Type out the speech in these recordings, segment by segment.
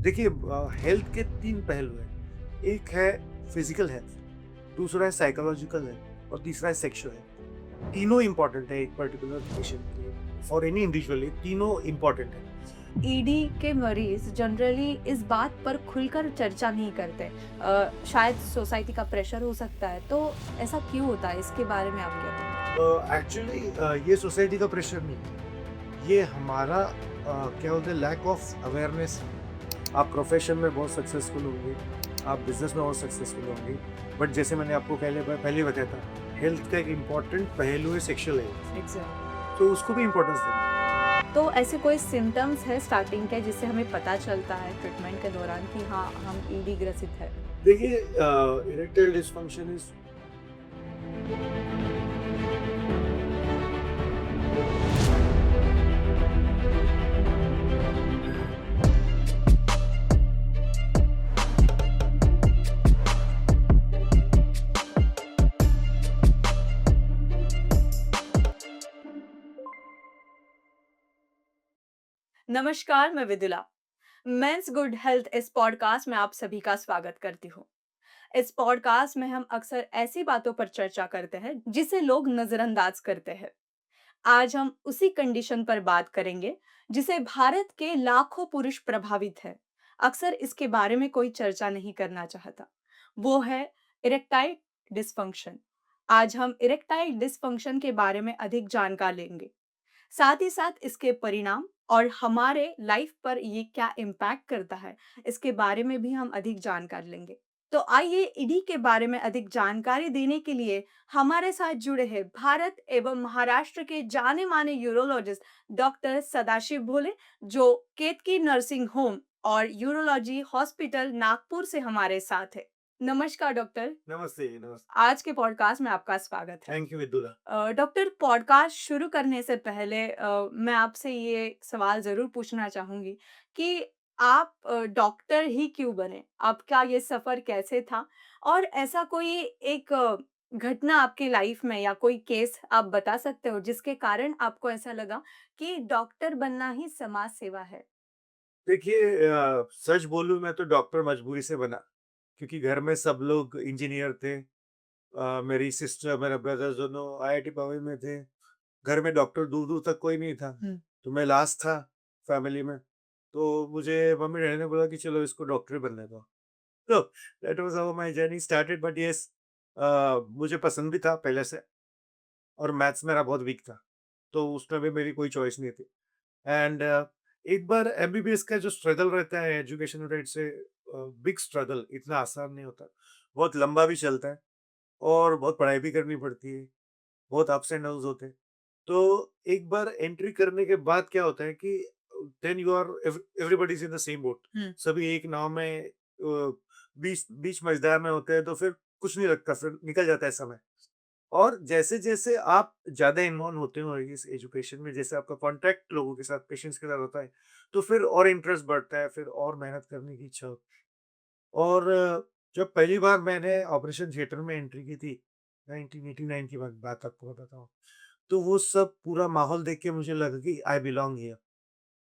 देखिए हेल्थ के 3 पहलू हैं। एक है फिज़िकल हेल्थ, दूसरा है साइकोलॉजिकल हेल्थ और तीसरा है सेक्सुअल हेल्थ। तीनों इम्पोर्टेंट है एक पर्टिकुलर पेशेंट के लिए, फॉर एनी इंडिविजुअल ये तीनों इम्पोर्टेंट है। ईडी के मरीज जनरली इस बात पर खुलकर चर्चा नहीं करते। शायद सोसाइटी का प्रेशर हो सकता है, तो ऐसा क्यों होता है? इसके बारे में आप क्या कहेंगे? एक्चुअली ये सोसाइटी का प्रेशर नहीं है, ये हमारा क्या बोलते हैं लैक ऑफ अवेयरनेस है। आप प्रोफ़ेशन में बहुत सक्सेसफुल होंगे, आप बिज़नेस में बहुत सक्सेसफुल होंगे, बट जैसे मैंने आपको पहले ही बताया था, हेल्थ का एक इम्पोर्टेंट पहलू है सेक्सुअल हेल्थ, एग्ज़ैक्ट। तो उसको भी इम्पोर्टेंस देना है। तो ऐसे कोई सिम्पटम्स है स्टार्टिंग के जिससे हमें पता चलता है ट्रीटमेंट के दौरान कि हाँ, हम ईडी ग्रसित है? देखिए इरेक्टाइल डिस्फंक्शन इज़ नमस्कार, मैं विदुला। मेंस गुड हेल्थ इस पॉडकास्ट में आप सभी का स्वागत करती हूँ। इस पॉडकास्ट में हम अक्सर ऐसी बातों पर चर्चा करते हैं जिसे लोग नजरअंदाज करते हैं। आज हम उसी कंडीशन पर बात करेंगे जिसे भारत के लाखों पुरुष प्रभावित है। अक्सर इसके बारे में कोई चर्चा नहीं करना चाहता। वो है इरेक्टाइल डिसफंक्शन। आज हम इरेक्टाइल डिसफंक्शन के बारे में अधिक जानकारी लेंगे। साथ ही साथ इसके परिणाम और हमारे लाइफ पर ये क्या इम्पैक्ट करता है, इसके बारे में भी हम अधिक जानकारी लेंगे। तो आइए इडी के बारे में अधिक जानकारी देने के लिए हमारे साथ जुड़े हैं भारत एवं महाराष्ट्र के जाने माने यूरोलॉजिस्ट डॉक्टर सदाशिव भोले, जो केतकी नर्सिंग होम और यूरोलॉजी हॉस्पिटल नागपुर से हमारे साथ है। नमस्कार डॉक्टर। नमस्ते, नमस्ते। आज के पॉडकास्ट में आपका स्वागत है। Thank you Vidula. Doctor, podcast शुरू करने से पहले मैं आपसे ये सवाल ज़रूर पूछना चाहूँगी कि आप डॉक्टर ही क्यों बने? आपका ये सफ़र कैसे था? और ऐसा कोई एक घटना आपकी लाइफ़ में या कोई केस आप बता सकते हो जिसके कारण आपको ऐसा लगा कि डॉक्टर बनना ही समाज सेवा है? देखिए सच बोलूँ मैं तो डॉक्टर मजबूरी से बना, क्योंकि घर में सब लोग इंजीनियर थे। मेरी सिस्टर, मेरा ब्रदर दोनों आईआईटी बॉम्बे में थे। घर में डॉक्टर दूर-दूर तक कोई नहीं था, हुँ। तो मैं लास्ट था फैमिली में। तो मुझे मम्मी-डैडी ने बोला कि चलो इसको डॉक्टर ही बनने दो। तो that was how my journey started but yes मुझे पसंद भी था पहले से और मैथ्स मेरा बहुत वीक था, तो उसमें भी मेरी कोई चॉइस नहीं थी। एंड एक बार एमबीबीएस का जो स्ट्रगल रहता है एजुकेशन राइट से बिग स्ट्रगल इतना आसान नहीं होता। बहुत लंबा भी चलता है और बहुत पढ़ाई भी करनी पड़ती है, बहुत अप्स एंड डाउन्स होते हैं। तो एक बार एंट्री करने के बाद क्या होता है कि then you are everybody is in the same boat. हुँ। सभी एक नाव में बीच बीच मझधार में होते हैं, तो फिर कुछ नहीं लगता, फिर निकल जाता है समय। और जैसे-जैसे आप ज़्यादा इन्वॉल्व होते हो इस एजुकेशन में, जैसे आपका कॉन्टैक्ट लोगों के साथ, पेशेंट्स के साथ होता है, तो फिर और इंटरेस्ट बढ़ता है, फिर और मेहनत करने की इच्छा होती है। और जब पहली बार मैंने ऑपरेशन थिएटर में एंट्री की थी, 1989 की बात आपको बताता हूँ, तो वो सब पूरा माहौल देख के मुझे लगा कि आई बिलॉन्ग हियर।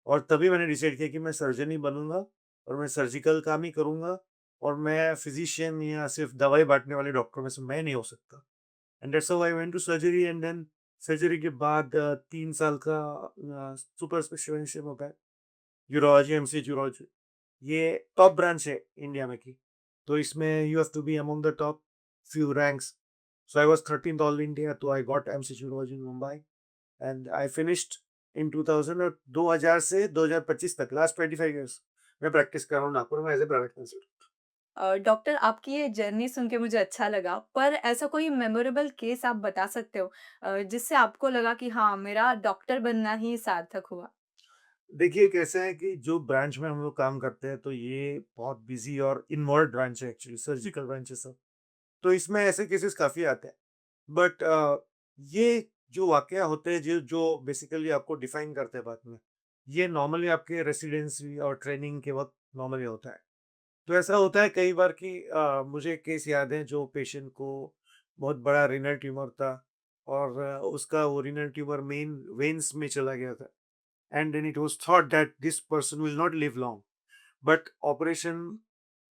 और तभी मैंने डिसाइड किया कि मैं सर्जन ही बनूँगा और मैं सर्जिकल काम ही करूँगा और मैं फिज़िशियन या सिर्फ़ दवाई बाँटने वाले डॉक्टर में से मैं नहीं हो सकता। And that's how I went to surgery and then surgery के बाद 3 साल का सुपर स्पेशलाइजेशन होता है, यूरोलॉजी, एमसी यूरोलॉजी। ये टॉप ब्रांच है इंडिया में की। तो इसमें you have to be among the top few ranks. So I was 13th all India, so I got MCQ Urology in Mumbai and I finished in 2000 और 2000 से 2025 तक last 25 years मैं practice कर रहा हूँ नागपुर में as a private consultant. Doctor, आपकी ये जर्नी सुन के मुझे अच्छा लगा, पर ऐसा कोई मेमोरेबल केस आप बता सकते हो जिससे आपको लगा कि हाँ, मेरा डॉक्टर बनना ही सार्थक हुआ? देखिए कैसा है कि जो ब्रांच में हम लोग काम करते हैं तो ये बहुत बिज़ी और इन्वॉल्व्ड ब्रांच है, एक्चुअली सर्जिकल ब्रांच है सब। तो इसमें ऐसे केसेस काफ़ी आते हैं। बट ये जो वाक़या होते हैं जो जो बेसिकली आपको डिफाइन करते हैं बाद में, ये नॉर्मली आपके रेसिडेंसी और ट्रेनिंग के वक़्त नॉर्मली होता है। तो ऐसा होता है कई बार कि मुझे एक केस याद है जो पेशेंट को बहुत बड़ा रीनल ट्यूमर था और उसका वो रीनल ट्यूमर मेन वेन्स में चला गया था and then it was thought that this person will not live long. But operation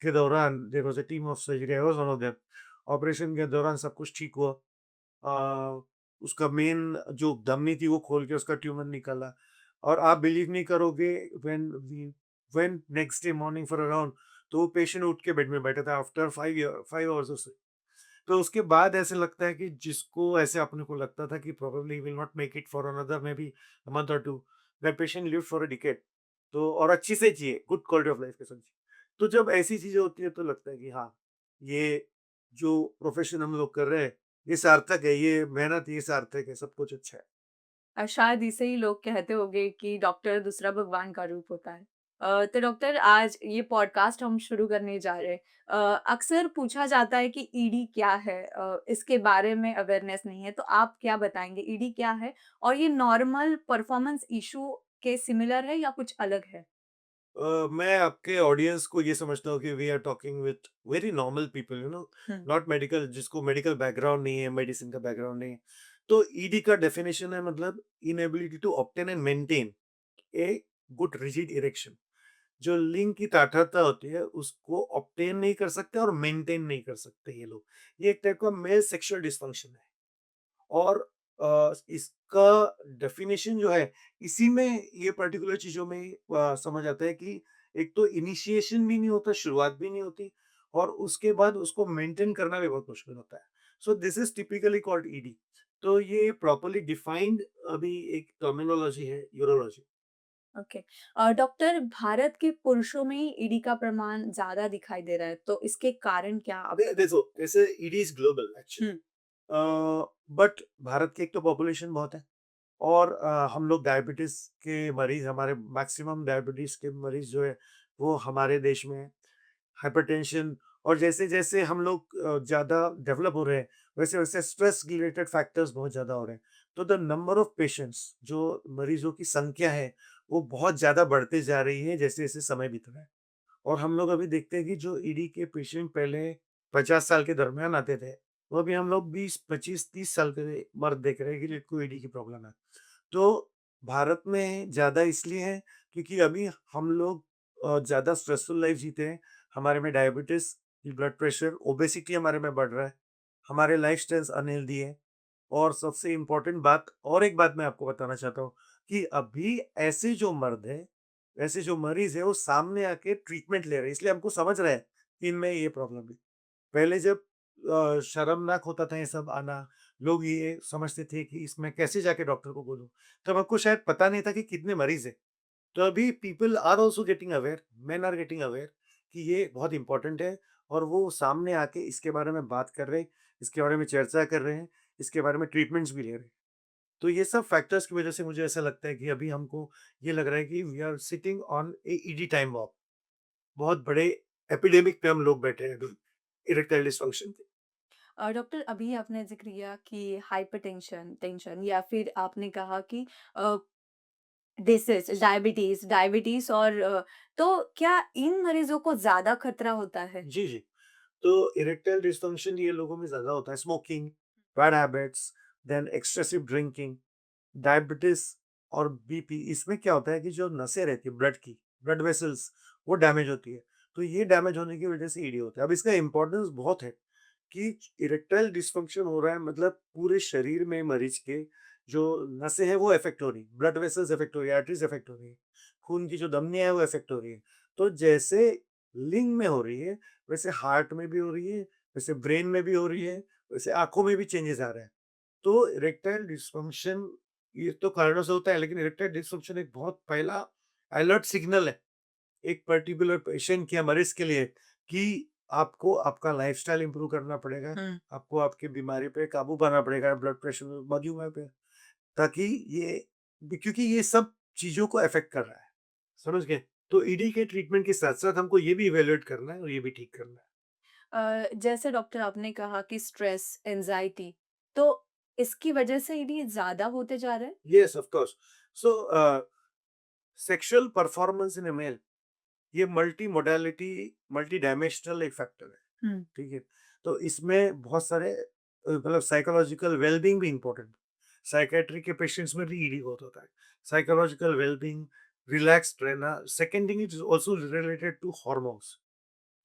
के दौरान there was a team of surgery, I was one of them. Operation के दौरान सब कुछ ठीक हुआ। उसका मेन जो धमनी थी वो खोल के उसका ट्यूमर निकाला, और आप बिलीव नहीं करोगे, when next day morning for around, तो वो पेशेंट उठ के बेड में बैठा था आफ्टर 5 आवर्स ऑफ स्लीप। तो उसके बाद ऐसे लगता है कि जिसको ऐसे अपने को लगता था कि probably will not make it for another maybe month और two, that patient lived for a decade. तो और अच्छी से जिए, गुड क्वालिटी ऑफ लाइफ के साथ जिए। तो जब ऐसी चीजें होती है तो लगता है कि हाँ, ये जो प्रोफेशन हम लोग कर रहे हैं, ये सार्थक है, ये मेहनत, ये सार्थक है, सब कुछ अच्छा है। शायद इसे ही लोग कहते होंगे कि डॉक्टर दूसरा भगवान का रूप होता है। तो डॉक्टर आज ये पॉडकास्ट हम शुरू करने जा रहे हैं। अक्सर पूछा जाता है कि ईडी क्या है? इसके बारे में अवेयरनेस नहीं है, तो आप क्या बताएँगे ईडी क्या है? और ये नॉर्मल परफॉर्मेंस इश्यू के सिमिलर है या कुछ अलग है? मैं आपके ऑडियंस को ये समझता हूँ कि we are talking with very normal people, hmm, not medical, जिसको मेडिकल बैकग्राउंड नहीं है, मेडिसिन का बैकग्राउंड नहीं है। तो ईडी का डेफिनेशन है, मतलब inability to obtain and maintain a good rigid erection. जो लिंग की ताठरता होती है उसको ऑब्टेन नहीं कर सकते और मेंटेन नहीं कर सकते ये लोग। ये एक टाइप का मेल सेक्सुअल डिस्फंक्शन है। और इसका डेफिनेशन जो है, इसी में ये पर्टिकुलर चीज़ों में समझ आता है कि एक तो इनिशिएशन भी नहीं होता, शुरुआत भी नहीं होती, और उसके बाद उसको मेंटेन करना भी बहुत मुश्किल होता है। So this is typically called ED. तो ये प्रॉपर्ली डिफाइंड अभी एक टर्मिनोलॉजी है, यूरोलॉजी। ओके। डॉक्टर भारत के पुरुषों में ही ईडी का प्रमाण ज़्यादा दिखाई दे रहा है, तो इसके कारण क्या आप देखो, जैसे ED is global actually. Hmm, but Bharat की एक तो पॉपुलेशन बहुत है, और हम लोग डायबिटीज़ के मरीज़, हमारे मैक्सिमम डायबिटीज़ के मरीज़ जो है, वो हमारे देश में हैं। हाइपरटेंशन, और जैसे-जैसे हम लोग ज़्यादा डेवलप हो रहे हैं, वैसे-वैसे स्ट्रेस रिलेटेड फैक्टर्स बहुत ज़्यादा हो रहे हैं। तो द नंबर ऑफ पेशेंट्स, जो मरीज़ों की संख्या है, वो बहुत ज़्यादा बढ़ते जा रही है जैसे-जैसे समय बीत रहा है। और हम लोग अभी देखते हैं कि जो ईडी के पेशेंट पहले 50 साल के दरमियान आते थे, वो अभी हम लोग 20, 25, 30 साल के मर्द देख रहे हैं कि जिनको ईडी की प्रॉब्लम है। तो भारत में ज़्यादा इसलिए है क्योंकि अभी हम लोग ज़्यादा स्ट्रेसफुल लाइफ जीते हैं। हमारे में डायबिटीज़, ब्लड प्रेशर, ओबेसिटी हमारे में बढ़ रहा है। हमारे लाइफ़स्टाइल्स अनहेल्दी है। और सबसे इम्पोर्टेंट बात, और एक बात मैं आपको बताना चाहता हूँ कि अभी ऐसे जो मर्द हैं, ऐसे जो मरीज़ हैं, वो सामने आके ट्रीटमेंट ले रहे हैं। इसलिए हमको समझ रहे हैं कि इनमें ये प्रॉब्लम है। पहले जब शर्मनाक होता था ये सब आना, लोग ये समझते थे कि इसमें कैसे जाके डॉक्टर को बोलूँ, तब हमको शायद पता नहीं था कि कितने मरीज़ हैं। तो अभी people are also getting aware, men are getting aware कि ये बहुत इम्पोर्टेंट है, और वो सामने आके इसके बारे में बात कर रहे हैं, इसके बारे में चर्चा कर रहे हैं, इसके बारे में ट्रीटमेंट्स भी ले रहे हैं। तो ये सब फैक्टर्स की वजह से मुझे ऐसा लगता है कि अभी हमको ये लग रहा है कि we are sitting on a ED time bomb. बहुत बड़े एपिडेमिक पे हम लोग बैठे हैं अभी, इरेक्टाइल डिसफंक्शन के। डॉक्टर अभी आपने ज़िक्र किया कि हाइपरटेंशन, टेंशन या फिर आपने कहा कि अ, डिसीज़ डायबिटीज़ डायबिटीज़ और तो क्या इन मरीज़ों को ज़्यादा खतरा होता है? जी, जी। तो इरेक्टाइल डिसफंक्शन ये लोगों में ज़्यादा होता है, smoking, bad habits, then excessive drinking, diabetes और बीपी। इसमें क्या होता है कि जो नसें रहती है ब्लड की, ब्लड वेसल्स, वो डैमेज होती है। तो ये डैमेज होने की वजह से ईडी होता है। अब इसका इम्पोर्टेंस बहुत है कि इरेक्टाइल डिसफंक्शन हो रहा है, मतलब पूरे शरीर में मरीज के जो नसें हैं वो अफेक्ट हो रही है, ब्लड वेसल्स अफेक्ट हो रही है, आर्टरीज अफेक्ट हो रही है, खून की जो धमनियां हैं वो अफेक्ट हो रही है। तो जैसे लिंग में हो रही है, वैसे हार्ट में भी हो रही है, वैसे ब्रेन में भी हो रही है, वैसे आंखों में भी चेंजेस आ रहे हैं। तो इरेक्टाइल डिसफंक्शन ये तो कारणों से होता है, लेकिन इरेक्टाइल डिसफंक्शन एक बहुत पहला अलर्ट सिग्नल है एक पर्टिकुलर पेशेंट या मरीज के लिए कि आपको आपका लाइफस्टाइल इंप्रूव करना पड़ेगा, हुँ। आपको आपकी बीमारी पे काबू पाना पड़ेगा, ब्लड प्रेशर, मधुमेह पे, ताकि क्योंकि ये सब चीज़ों को अफ़ेक्ट कर रहा है, समझ गए? तो ईडी के ट्रीटमेंट के साथ-साथ हमको ये भी इवैल्यूएट करना है और ये भी ठीक करना है। जैसे डॉक्टर आपने कहा कि स्ट्रेस, एंग्ज़ायटी तो इसकी वज़ह से ईडी ज़्यादा होते जा रहे हैं? Yes, of course. So sexual performance in a male, ये मल्टी मोडालिटी, मल्टी डायमेंशनल एक फैक्टर है। हुँ। ठीक है? तो इसमें बहुत सारे मतलब साइकोलॉजिकल वेल-बीइंग भी इम्पोर्टेंट है। साइकियाट्री के पेशेंट्स में भी ईडी बहुत होता है। साइकोलॉजिकल वेल-बीइंग, रिलैक्स्ड रहना। Second thing is also related to hormones.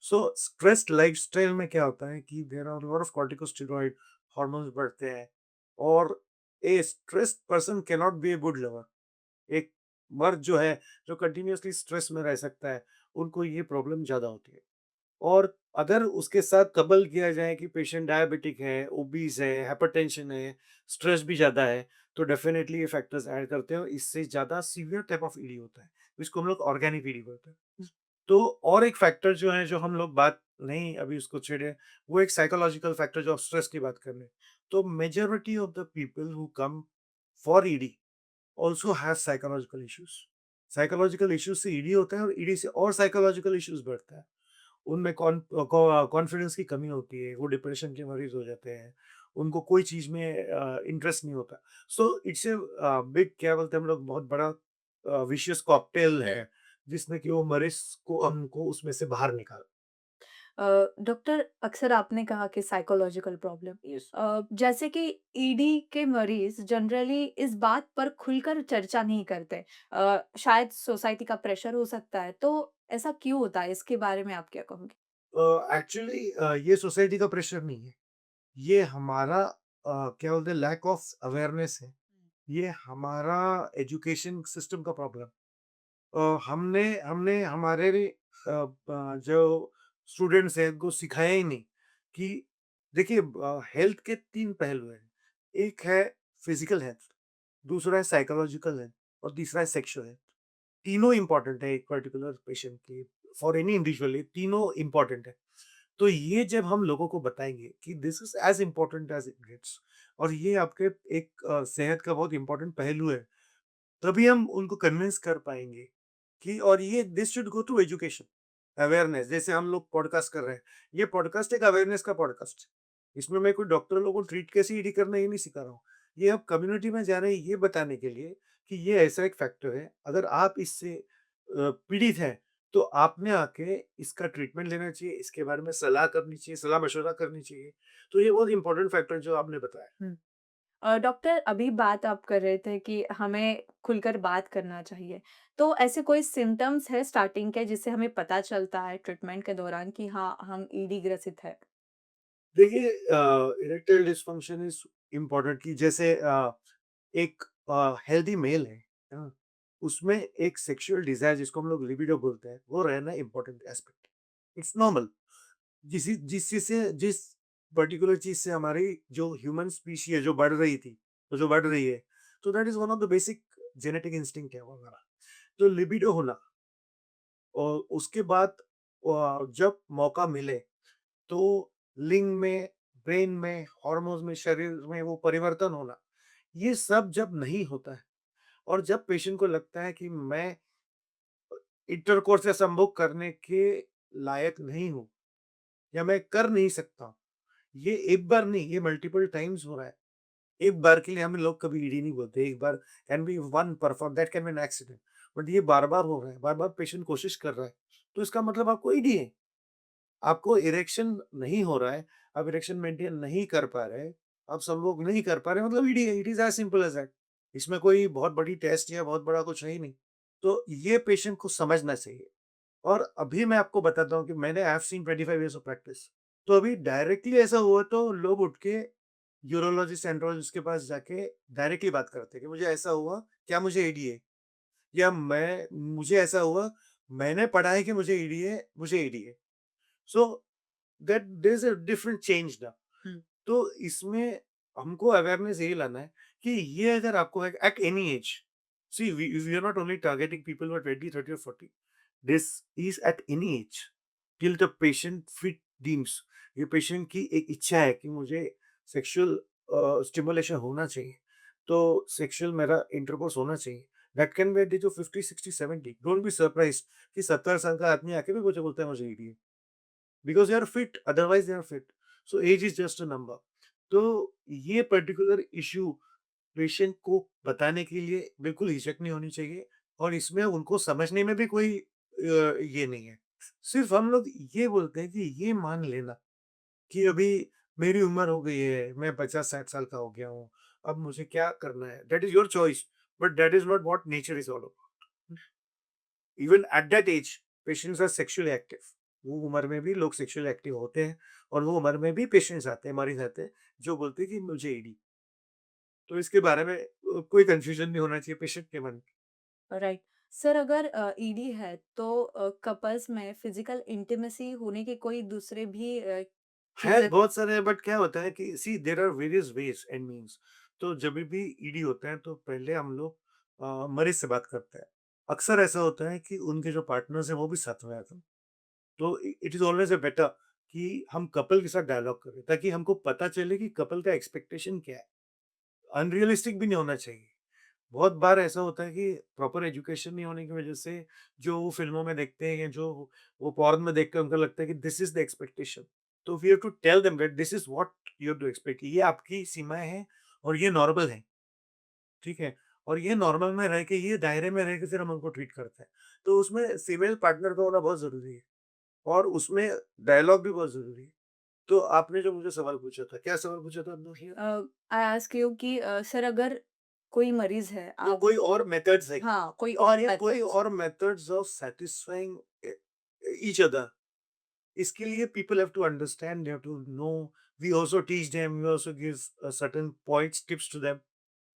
So stressed lifestyle में क्या होता है कि there are lot of corticosteroid hormones बढ़ते हैं, और a stressed person can not be a good lover. एक मर्द जो है, जो कंटिन्यूअसली स्ट्रेस में रह सकता है, उनको ये प्रॉब्लम ज़्यादा होती है। और अगर उसके साथ कपल किया जाए कि पेशेंट डायबिटिक है, ओबीज़ है, हाइपरटेंशन है, स्ट्रेस भी ज़्यादा है, तो डेफ़िनेटली ये फैक्टर्स ऐड करते हैं और इससे ज़्यादा सीवियर टाइप ऑफ ईडी होता है, जिसको हम लोग ऑर्गेनिक ईडी बोलते हैं। तो और एक फैक्टर जो है, जो हम लोग बात नहीं अभी उसको छेड़े, वो एक साइकोलॉजिकल फैक्टर जो आप स्ट्रेस की बात कर रहे हैं। तो majority of the people who come for ED also has psychological issues. Psychological issues से ईडी होता है, और ईडी से और साइकोलॉजिकल इश्यूज बढ़ता है। उनमें कॉन्फिडेंस की कमी होती है, वो डिप्रेशन के मरीज हो जाते हैं, उनको कोई चीज में इंटरेस्ट नहीं होता। सो इट्स ए बिग, क्या बोलते हैं हम लोग, बहुत बड़ा विशियस कॉकटेल है, जिसमें कि वो मरीज को हमको उसमें से बाहर निकाल। डॉक्टर, अक्सर आपने कहा कि साइकोलॉजिकल प्रॉब्लम, यस। जैसे कि ईडी के मरीज जनरली इस बात पर खुलकर चर्चा नहीं करते। शायद सोसाइटी का प्रेशर हो सकता है, तो ऐसा क्यों होता है? इसके बारे में आप क्या कहोगे? एक्चुअली ये सोसाइटी का प्रेशर नहीं है, ये हमारा क्या बोलते हैं, लैक ऑफ अवेयरनेस है। ये हमारा एजुकेशन सिस्टम का प्रॉब्लम। हमने हमने हमारे जो स्टूडेंट्स हैं उनको सिखाया ही नहीं कि देखिए, हेल्थ के 3 पहलू हैं। एक है फिजिकल हेल्थ, दूसरा है साइकोलॉजिकल हेल्थ, और तीसरा है सेक्सुअल हेल्थ। तीनों इम्पोर्टेंट है एक पर्टिकुलर पेशेंट के, फॉर एनी इंडिविजुअल, ये तीनों इम्पोर्टेंट है। तो ये जब हम लोगों को बताएँगे कि this is as important as it gets, और ये आपके एक सेहत का बहुत इम्पोर्टेंट पहलू है, तभी हम उनको कन्विंस कर पाएँगे कि, और ये this should go to education, awareness. जैसे हम लोग पॉडकास्ट कर रहे हैं, ये पॉडकास्ट एक अवेयरनेस का पॉडकास्ट है। इसमें मैं कोई डॉक्टर लोगों को ट्रीट कैसे ईडी करना ये नहीं सिखा रहा हूँ। ये अब कम्युनिटी में जा रहे हैं ये बताने के लिए कि ये ऐसा एक फैक्टर है, अगर आप इससे पीड़ित हैं, तो आपने आके इसका ट्रीटमेंट लेना चाहिए, इसके बारे में सलाह करनी चाहिए, सलाह-मशवरा करनी चाहिए। तो ये बहुत इम्पोर्टेंट फैक्टर जो आपने बताया। हुँ। डॉक्टर, अभी बात आप कर रहे थे कि हमें खुलकर बात करना चाहिए। तो ऐसे कोई सिम्पटम्स है स्टार्टिंग के जिससे हमें पता चलता है ट्रीटमेंट के दौरान कि हाँ, हम ईडी ग्रसित है? देखिए, इरेक्टाइल डिस्फंक्शन इज इम्पोर्टेंट, कि जैसे एक हेल्दी मेल है ना? उसमें एक सेक्सुअल डिजायर, जिसको हम लोग लिबिडो बोलते हैं, वो रहना इम्पोर्टेंट एस्पेक्ट। It's normal. जिस चीज से, जिस पर्टिकुलर चीज से हमारी जो ह्यूमन स्पीशी है जो बढ़ रही थी, तो जो बढ़ रही है, तो that is one of the basic genetic instinct है वो हमारा। तो लिबिडो होना, और उसके बाद जब मौका मिले, तो लिंग में, ब्रेन में, हार्मोन्स में, शरीर में वो परिवर्तन होना, ये सब जब नहीं होता है, और जब पेशेंट को लगता है कि मैं इंटरकोर्स या संभोग करने के लायक नहीं हूँ, या मैं कर नहीं सकता, ये एक बार नहीं, ये मल्टीपल टाइम्स हो रहा है। एक बार के लिए हम लोग कभी ईडी नहीं बोलते, एक बार can be one perform, that can be an accident. But ये बार-बार हो रहा है, बार-बार पेशेंट कोशिश कर रहा है, तो इसका मतलब आपको ईडी है। आपको इरेक्शन नहीं हो रहा है, आप इरेक्शन मेंटेन नहीं कर पा रहे, आप संभोग नहीं कर पा रहे, मतलब ईडी है, it is as simple as that. इसमें कोई बहुत बड़ी टेस्ट या बहुत बड़ा कुछ है ही नहीं। तो ये पेशेंट को समझना चाहिए। और अभी मैं आपको बताता हूँ कि मैंने I have seen 25 years of practice. तो अभी डायरेक्टली ऐसा हुआ तो लोग उठ के यूरोलॉजिस्ट, एंड्रोलॉजिस्ट के पास जाके डायरेक्टली बात करते हैं कि मुझे ऐसा हुआ, क्या मुझे ईडी है? या मुझे ऐसा हुआ, मैंने पढ़ा है कि मुझे ईडी है, मुझे ईडी है। So that there is a different change now. तो इसमें हमको अवेयरनेस यही लाना है कि ये अगर आपको है at any age, see we are not only targeting people who are 20, 30 और 40, this is at any age till the patient fit deems. ये पेशेंट की एक इच्छा है कि मुझे सेक्सुअल स्टिमुलेशन होना चाहिए, तो सेक्सुअल मेरा इंटरकोर्स होना चाहिए। That can be at the age of 50, 60, 70। Don't be surprised कि 70 साल का आदमी आके भी मुझे बोलता है मुझे ईडी है। Because they are fit, otherwise they are fit. So age is just a number. तो ये पर्टिकुलर इश्यू पेशेंट को बताने के लिए बिल्कुल हिचक नहीं होनी चाहिए, और इसमें उनको समझने में भी कोई ये नहीं है। सिर्फ़ हम लोग ये बोलते हैं कि ये मान लेना कि अभी मेरी उम्र हो गई है, मैं 50-60 साल का हो गया हूँ, अब मुझे क्या करना है? That is your choice, but that is not what nature is all about. Even at that age patients are sexually active. वो उम्र में भी लोग सेक्सुअली एक्टिव होते हैं और वो उम्र में भी पेशेंट्स आते हैं, मरीज आते हैं जो बोलते हैं कि मुझे ईडी। तो इसके बारे में कोई कंफ्यूजन नहीं होना चाहिए पेशेंट के मन में। राइट। सर, अगर ईडी है तो कपल्स में फिजिकल इंटीमेसी होने के कोई दूसरे भी है चीजें। बहुत सारे हैं, बट क्या होता है कि see there are various ways and means. तो जब भी ईडी होता है तो पहले हम लोग मरीज से बात करते हैं। अक्सर ऐसा होता है कि उनके जो पार्टनर्स हैं वो भी साथ में आते हैं। तो it is always a better कि हम कपल के साथ डायलॉग करें ताकि हमको पता चले कि कपल का एक्सपेक्टेशन क्या है। अनरियलिस्टिक भी नहीं होना चाहिए। बहुत बार ऐसा होता है कि प्रॉपर एजुकेशन नहीं होने की वजह से जो वो फ़िल्मों में देखते हैं या जो वो पॉर्न में देख के उनको लगता है कि दिस इज़ द एक्सपेक्टेशन। तो we have to tell them that this is what you have to expect. ये आपकी सीमाएँ हैं और ये नॉर्मल है, ठीक है? और ये नॉर्मल में रह के, ये दायरे में रह के फिर हम उनको ट्रीट करते हैं। तो उसमें फीमेल पार्टनर का होना बहुत ज़रूरी है और उसमें डायलॉग भी बहुत ज़रूरी है। तो आपने जो मुझे सवाल पूछा था, क्या सवाल पूछा था आपने? आई आस्क यू कि सर, अगर कोई मरीज है वो आप। कोई और मेथड्स है। हाँ, कोई और ये कोई methods। और methods of satisfying each other. इसके लिए people have to understand, they have to know. We also teach them, we also give certain points, tips to them.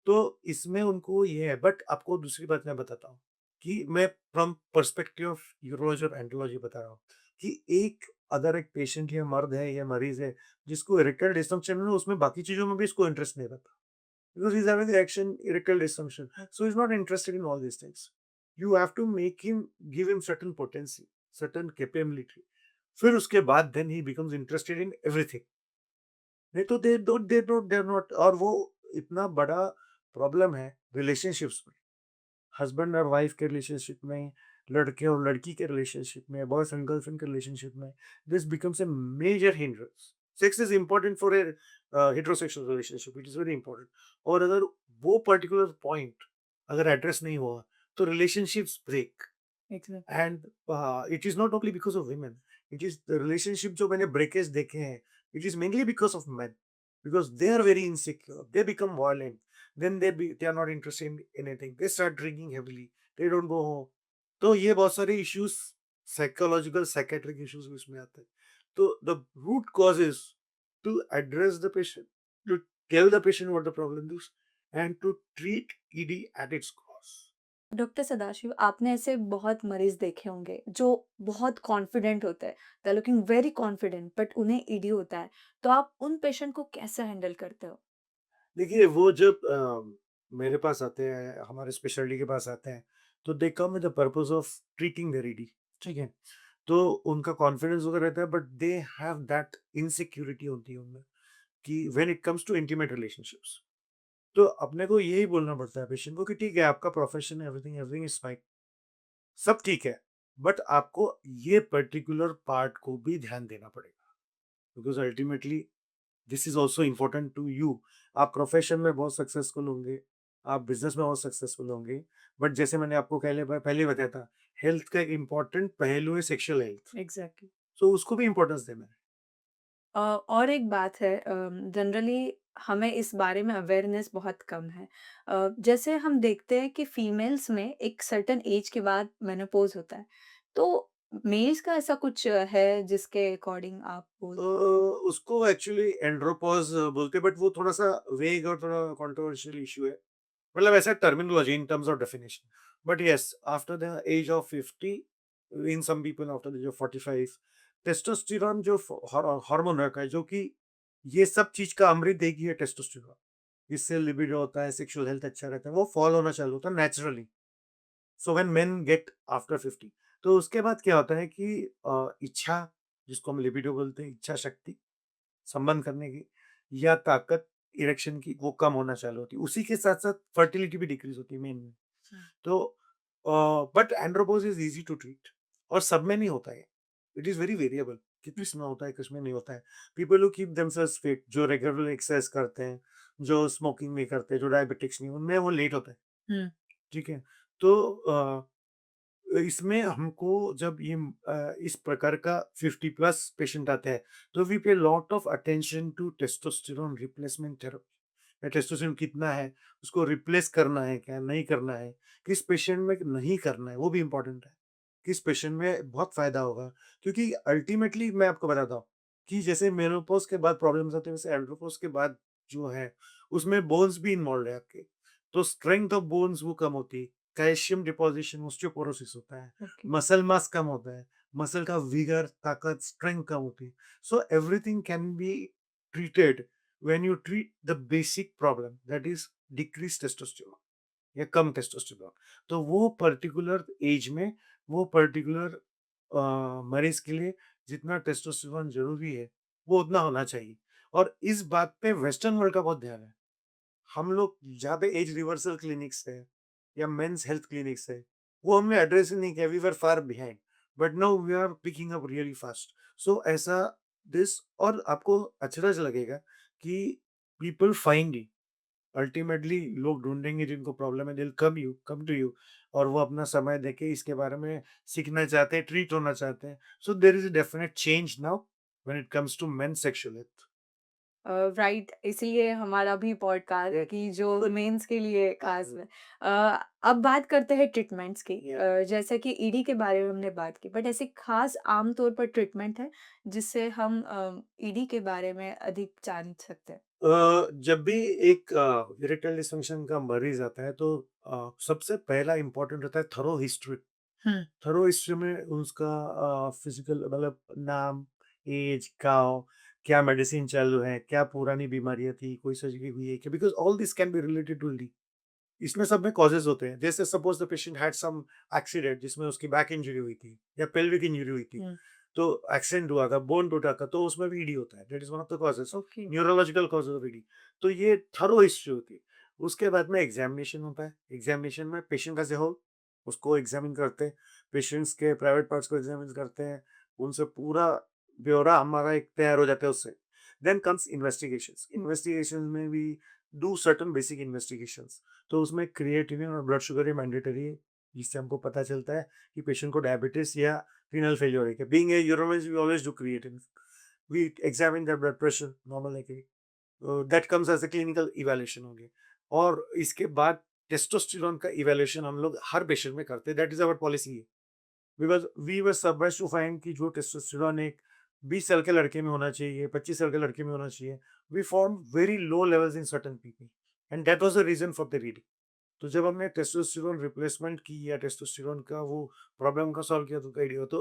तो इसमें उनको ये है, बट आपको दूसरी बात मैं बताता हूँ कि मैं फ्रॉम पर्सपेक्टिव ऑफ यूरोलॉजी और एंटोलॉजी बता रहा हूँ कि एक अगर एक पेशेंट या मर्द है या मरीज है जिसको इरेक्टाइल डिसफंक्शन है, उसमें बाकी चीजों में भी इसको इंटरेस्ट नहीं रहता because he's having erection erectile dysfunction, so he's not interested in all these things. You have to make him, give him certain potency, certain capability, फिर उसके बाद then he becomes interested in everything. नहीं तो they not. और वो इतना बड़ा problem है रिलेशनशिप्स में, हस्बैंड और वाइफ के रिलेशनशिप में, लड़के और लड़की के रिलेशनशिप में, बॉयज एंड गर्लफ्रेंड के रिलेशनशिप में। This becomes a major hindrance. Sex is important for a heterosexual relationship, it is very important. और अगर वो पर्टिकुलर पॉइंट अगर एड्रेस नहीं हुआ तो relationships break. Exact. And it is not only because of women, it is the relationship जो मैंने breakage देखे हैं, it is mainly because of men, because they are very insecure, they become violent, then they are not interested in anything, they start drinking heavily, they don't go home। तो ये बहुत सारे issues, psychological psychiatric issues भी इसमें आते हैं। तो the root cause is to address the patient, to tell the patient what the problem is, and to treat ED at its cause। Doctor Sadashiv, आपने ऐसे बहुत मरीज देखे होंगे जो बहुत कॉन्फिडेंट होते हैं। They are looking very confident, but उन्हें ईडी होता है। तो आप उन पेशेंट को कैसे हैंडल करते हो? देखिए वो जब मेरे पास आते हैं, हमारे स्पेशलिटी के पास आते हैं, तो they come with the purpose of treating their ED, ठीक है? तो उनका कॉन्फिडेंस वगैरह रहता है, but they have that insecurity होती है उनमें कि when it comes to intimate relationships. तो अपने को यही बोलना पड़ता है पेशेंट को कि ठीक है, आपका प्रोफेशन है, एवरीथिंग एवरीथिंग इज फाइन, सब ठीक है, बट आपको ये पर्टिकुलर पार्ट को भी ध्यान देना पड़ेगा, because ultimately this is also important to you. आप प्रोफेशन में बहुत सक्सेसफुल होंगे, आप बिजनेस में बहुत सक्सेसफुल होंगे, बट जैसे मैंने आपको पहले ही बताया था, हेल्थ का एक इम्पोर्टेंट पहलू है सेक्सुअल हेल्थ। एग्जैक्टली। सो उसको भी इम्पोर्टेंस देना है। और एक बात है, जनरली हमें इस बारे में अवेयरनेस बहुत कम है। जैसे हम देखते हैं कि फीमेल्स में एक सर्टेन एज के बाद मेनोपॉज होता है। तो मेल्स का ऐसा कुछ है जिसके अकॉर्डिंग आप बोल। उसको एक्चुअली एंड्रोपॉज बोलते हैं, बट वो थोड़ा सा वेग और थोड़ा कंट्रोवर्शियल इशू है। मतलब ऐसा terminology in terms of definition. But yes, after the age of 50, in some people after the age of 45, testosterone जो हार्मोन रखा है, जो कि ये सब चीज का अमृत देगी है टेस्टोस्टेरोन। इससे लिबिडो होता है, सेक्सुअल हेल्थ अच्छा रहता है, वो फॉल होना चालू होता है naturally. So when main get after 50, तो उसके बाद क्या होता है कि इच्छा, जिसको हम लिबिडो बोलते हैं, इच्छा शक्ति संबंध करने की या ताकत, इरेक्शन की, वो कम होना चालू होती है। उसी के साथ साथ फर्टिलिटी भी डिक्रीज होती है मेन में। तो but andropause is easy to treat और सब में नहीं होता है। इट इज वेरी वेरिएबल कि किसमें होता है किसमें नहीं होता है। People who keep themselves fit, जो रेगुलर एक्सरसाइज करते हैं, जो स्मोकिंग नहीं करते, जो डायबिटिक्स नहीं, उनमें वो लेट होता है, हम्म। ठीक है? तो इसमें हमको जब इस प्रकार का 50 प्लस पेशेंट आता है, तो we pay lot of attention to testosterone replacement therapy. Testosterone कितना है, उसको रिप्लेस करना है क्या नहीं करना है, किस पेशेंट में नहीं करना है, वो भी इम्पोर्टेंट है। किस पेशेंट में बहुत फ़ायदा होगा। क्योंकि अल्टीमेटली मैं आपको बताता हूँ कि जैसे मेनोपॉज़ के बाद प्रॉब्लम्स आते हैं, वैसे एंड्रोपॉज़ के बाद जो है, उसमें बोन्स भी इन्वॉल्वड है आपके। तो स्ट्रेंथ ऑफ बोन्स वो कम होती है, कैल्शियम डिपोज़िशन, ऑस्टियोपोरोसिस होता है, ओके। मसल मास कम होता है, मसल का विगर, ताकत, स्ट्रेंथ कम होती है। So everything can be treated when you treat the basic problem that is decrease testosterone या कम टेस्टोस्टेरोन। तो वो पर्टिकुलर एज में, वो पर्टिकुलर मरीज़ के लिए जितना टेस्टोस्टेरोन ज़रूरी है, वो उतना होना चाहिए। और इस बात पे वेस्टर्न वर्ल्ड का बहुत ध्यान है। हम लोग जहाँ पे एज रिवर्सल क्लिनिक्स है या मेंस हेल्थ क्लिनिक्स है, वो हमने एड्रेस ही नहीं किया, we were far behind, but now we are picking up really fast. So ऐसा दिस, और आपको अचरज लगेगा कि पीपल फाइंड इट, अल्टीमेटली लोग ढूंढेंगे जिनको प्रॉब्लम है, दिल कम टू यू, और वो अपना समय देके इसके बारे में सीखना चाहते हैं, ट्रीट होना चाहते हैं। So there is a definite change now when it comes to men sexual health. Right, इसीलिए हमारा भी पॉडकास्ट की जो मेंस के लिए खास है। अब बात करते हैं ट्रीटमेंट्स की। जैसे कि ईडी के बारे में हमने बात की, बट ऐसे खास आम तौर पर ट्रीटमेंट है जिससे हम ईडी के बारे में अधिक जान सकते हैं। जब भी एक इरेक्टाइल डिसफंक्शन का मरीज आता है, तो सबसे पहला इम्पोर्टेंट होता है थरो हिस्ट्री। हम्म। थरो हिस्ट्री में उसका फिजिकल मतलब नाम, एज, गाँव, क्या मेडिसिन चालू है, क्या पुरानी बीमारियां थी, कोई सर्जरी हुई है क्या, because all this can be related to ED. इसमें सब में कॉजेज होते हैं, जैसे suppose the patient had some accident जिसमें उसकी बैक इंजरी हुई थी या पेल्विक इंजरी हुई थी, हम्म। तो एक्सीडेंट हुआ था, बोन टूटा था, तो उसमें भी ईडी होता है, that is one of the causes, okay. Neurological causes of ED. तो ये थरो हिस्ट्री होती है। उसके बाद में एग्जामिनेशन होता है। एग्जामिनेशन में पेशेंट एज ए होल उसको एग्जामिन करते हैं, पेशेंट्स के प्राइवेट पार्ट्स को एग्जामिन करते हैं, उनसे पूरा ब्यौरा हमारा एक तैयार हो जाता है उससे। Then comes investigations. इन्वेस्टिगेशन में भी डू सर्टन बेसिक इन्वेस्टिगेशंस। तो उसमें क्रिएटिनिन और ब्लड शुगर ये मैंडेटरी है, जिससे हमको पता चलता है कि पेशेंट को डायबिटीज या रीनल फेलियर है क्या। Being a urologist we always do creatinine. We examine the blood pressure normal है कि that comes as a clinical evaluation हो गया। और इसके बाद टेस्टोस्टेरोन का इवैल्यूएशन हम लोग हर पेशेंट में करते हैं, that is our policy. Because we were surprised to find कि जो टेस्टोस्टेरोन एक 20 साल के लड़के में होना चाहिए, 25 साल के लड़के में होना चाहिए, we found very low levels in certain people, and that was the reason for the reading. तो जब हमने टेस्टोस्टेरोन रिप्लेसमेंट की या टेस्टोस्टेरोन का वो प्रॉब्लम का सॉल्व किया, तो आइडिया तो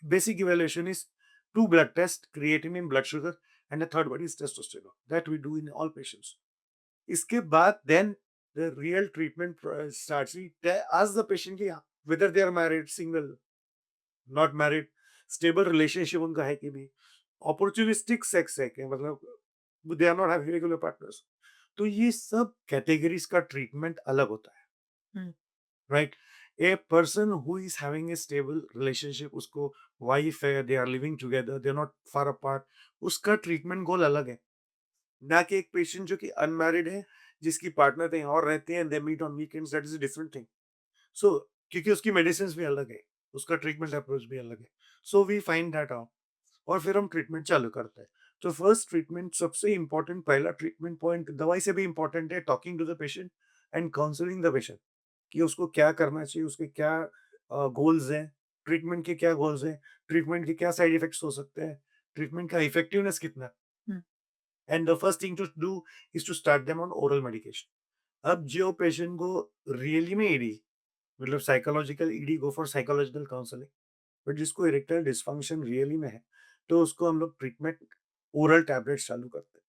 basic evaluation is to blood test, creatinine, blood sugar, and the third one is testosterone that we do in all patients. इसके बाद then the real treatment starts. We ask the patient कि whether they are married, single, not married, stable relationship उनका है कि नहीं, opportunistic sex है क्या, मतलब they are not having regular partners. तो ये सब कैटेगरीज का ट्रीटमेंट अलग होता है, हम्म। Right. A person who is having a stable relationship, उसको वाइफ है, they are living together, they are not far apart, उसका ट्रीटमेंट गोल अलग है। ना कि एक पेशेंट जो कि अनमैरिड है, जिसकी पार्टनर कहीं और रहते हैं, they meet on weekends, that is a different thing. So क्योंकि उसकी मेडिसिन भी अलग है, उसका ट्रीटमेंट अप्रोच भी अलग है। So we find that out, और फिर हम ट्रीटमेंट चालू करते हैं। तो फर्स्ट ट्रीटमेंट, सबसे इम्पोर्टेंट पहला ट्रीटमेंट पॉइंट दवाई से भी इम्पोर्टेंट है, talking to the patient and counselling the patient कि उसको क्या करना चाहिए, उसके क्या गोल्स हैं, ट्रीटमेंट के क्या गोल्स हैं, ट्रीटमेंट के क्या साइड इफेक्ट्स हो सकते हैं, ट्रीटमेंट का इफेक्टिवनेस कितना है। Hmm. And the first thing to do is to start them on oral medication. अब जो पेशेंट को रियली में ईडी, मतलब psychological ED, go for psychological counselling. But जिसको इरेक्टाइल डिसफंक्शन रियली में है, तो उसको हम लोग ट्रीटमेंट ओरल टैबलेट्स चालू करते हैं।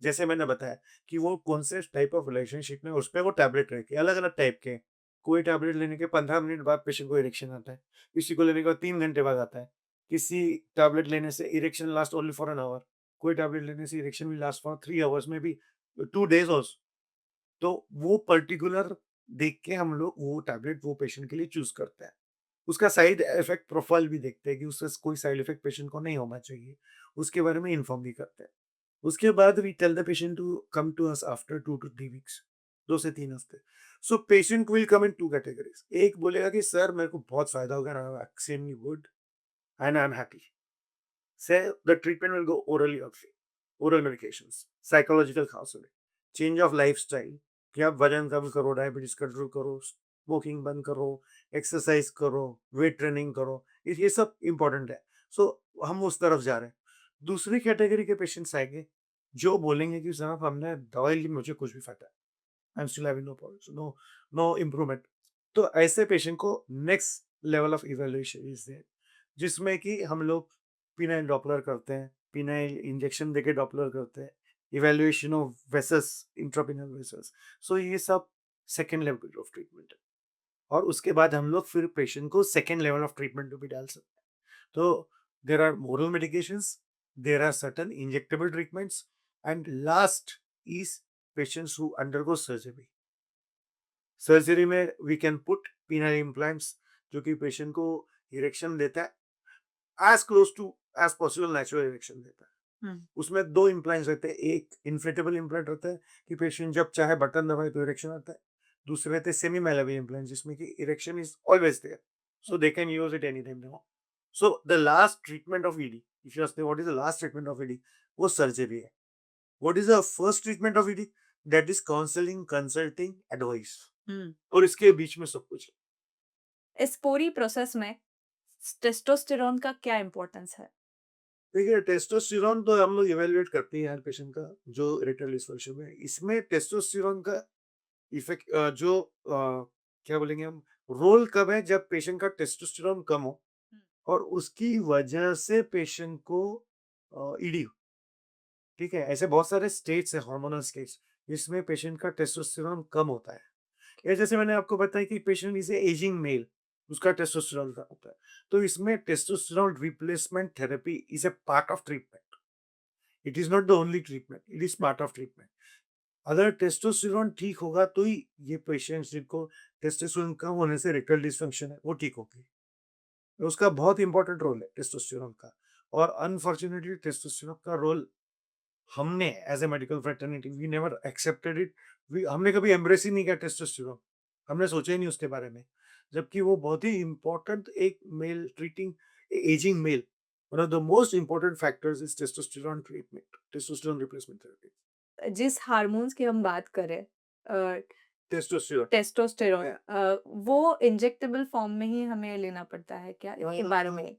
जैसे मैंने बताया कि वो कौन से टाइप ऑफ रिलेशनशिप में, उस पे वो टैबलेट रखे अलग अलग टाइप के हैं। कोई टैबलेट लेने के 15 मिनट बाद पेशेंट को इरेक्शन आता है, किसी को लेने के बाद 3 घंटे बाद आता है, किसी टैबलेट लेने से erection last only for an hour, कोई टैबलेट लेने से इरेक्शन भी लास्ट फॉर 3 आवर्स में भी, 2 डेज ऑल्सो। तो वो पर्टिकुलर देख के हम लोग वो टैबलेट वो पेशेंट के लिए चूज करते हैं। उसका साइड इफेक्ट प्रोफाइल भी देखते हैं कि उससे कोई साइड इफेक्ट पेशेंट को नहीं होना चाहिए, उसके बारे में इन्फॉर्म भी करते हैं। उसके बाद we tell the patient to come to us after 2 to 3 weeks, 2 से 3 हफ्ते। So patient will come in two categories. एक बोलेगा कि सर मेरे को बहुत फायदा हो गया, I am extremely good and I am happy. So the treatment will go orally option, oral medications, psychological counselling, change of lifestyle कि आप वजन कम करो, डायबिटीज कंट्रोल करो, स्मोकिंग बंद करो, एक्सरसाइज करो, वेट ट्रेनिंग करो, ये सब इम्पोर्टेंट है। सो हम उस तरफ जा रहे हैं। दूसरी कैटेगरी के पेशेंट्स आएंगे जो बोलेंगे कि साहब हमने दवाई ली, मुझे कुछ भी फायदा, I am still having no problem, no no improvement. तो ऐसे पेशेंट को next level of evaluation is there, जिसमें कि हम लोग फिनाइल डॉपलर करते हैं, फिनाइल इंजेक्शन देके डॉपलर करते हैं, इवैल्यूएशन ऑफ वेसल्स, इंट्रापिनल वेसल्स। सो ये सब सेकंड लेवल ऑफ ट्रीटमेंट है। और उसके बाद हम लोग फिर पेशेंट को सेकंड लेवल ऑफ ट्रीटमेंट में भी डाल सकते हैं। तो there are oral medications, there are certain injectable treatments, and last is patients who undergo surgery. Surgery में we can put penile implants, जो कि पेशेंट को इरेक्शन देता है as close to as possible natural erection देता है। हम्म, उसमें दो इम्प्लांट्स रहते हैं, एक इन्फ्लेटेबल इम्प्लांट होता है कि पेशेंट जब चाहे बटन दबाए तो इरेक्शन आता है। दूसरे रहते हैं सेमी मैलेबल इम्प्लांट, जिसमें कि erection is always there, so they can use it any time now. So the last treatment of ED, if you ask what is the last treatment of ED, वो surgery है। What is the first treatment of ED? That is counselling, consulting, advice, hmm. और इसके बीच में सब कुछ है। इस पूरी प्रोसेस में टेस्टोस्टेरोन का क्या इम्पोर्टेंस है? देखिए, टेस्टोस्टेरोन तो हम लोग इवैल्यूएट करते हैं हर पेशेंट का, जो इरेक्टाइल डिस्फंक्शन में है। इसमें टेस्टोस्टेरोन का इफेक्ट क्या बोलेंगे हम, रोल कब है? जब पेशेंट का टेस्टोस्टेरोन कम हो हम्म, और उसकी वजह से पेशेंट को ईडी हो। ठीक है, ऐसे बहुत सारे स्टेट्स है, हार्मोनल स्टेट्स, जिसमें पेशेंट का टेस्टोस्टेरोन कम होता है। या जैसे मैंने आपको बताया कि पेशेंट इज एजिंग मेल, उसका टेस्टोस्टेरोन कम होता है। तो इसमें testosterone replacement therapy is a part of treatment. It is not the only treatment, it is part of treatment. अगर टेस्टोस्टेरोन ठीक होगा तो ही ये पेशेंट्स जिनको टेस्टोस्टेरोन कम होने से इरेक्टाइल डिसफंक्शन है वो ठीक होगी। तो उसका बहुत इंपॉर्टेंट रोल है टेस्टोस्टेरोन का। और अनफॉर्चुनेटली टेस्टोस्टेरोन का रोल हमने as a medical fraternity we never accepted it. हमने कभी एम्ब्रेस ही नहीं किया टेस्टोस्टेरोन, हमने सोचा ही नहीं उसके बारे में। जबकि वो बहुत ही इंपॉर्टेंट एक male treating ageing male, one of the most important factors is testosterone treatment, testosterone replacement therapy. जिस हार्मोन्स की हम बात करें, टेस्टोस्टेरोन टेस्टोस्टेरोन, वो इंजेक्टेबल फॉर्म में ही हमें लेना पड़ता है क्या? इसके बारे में?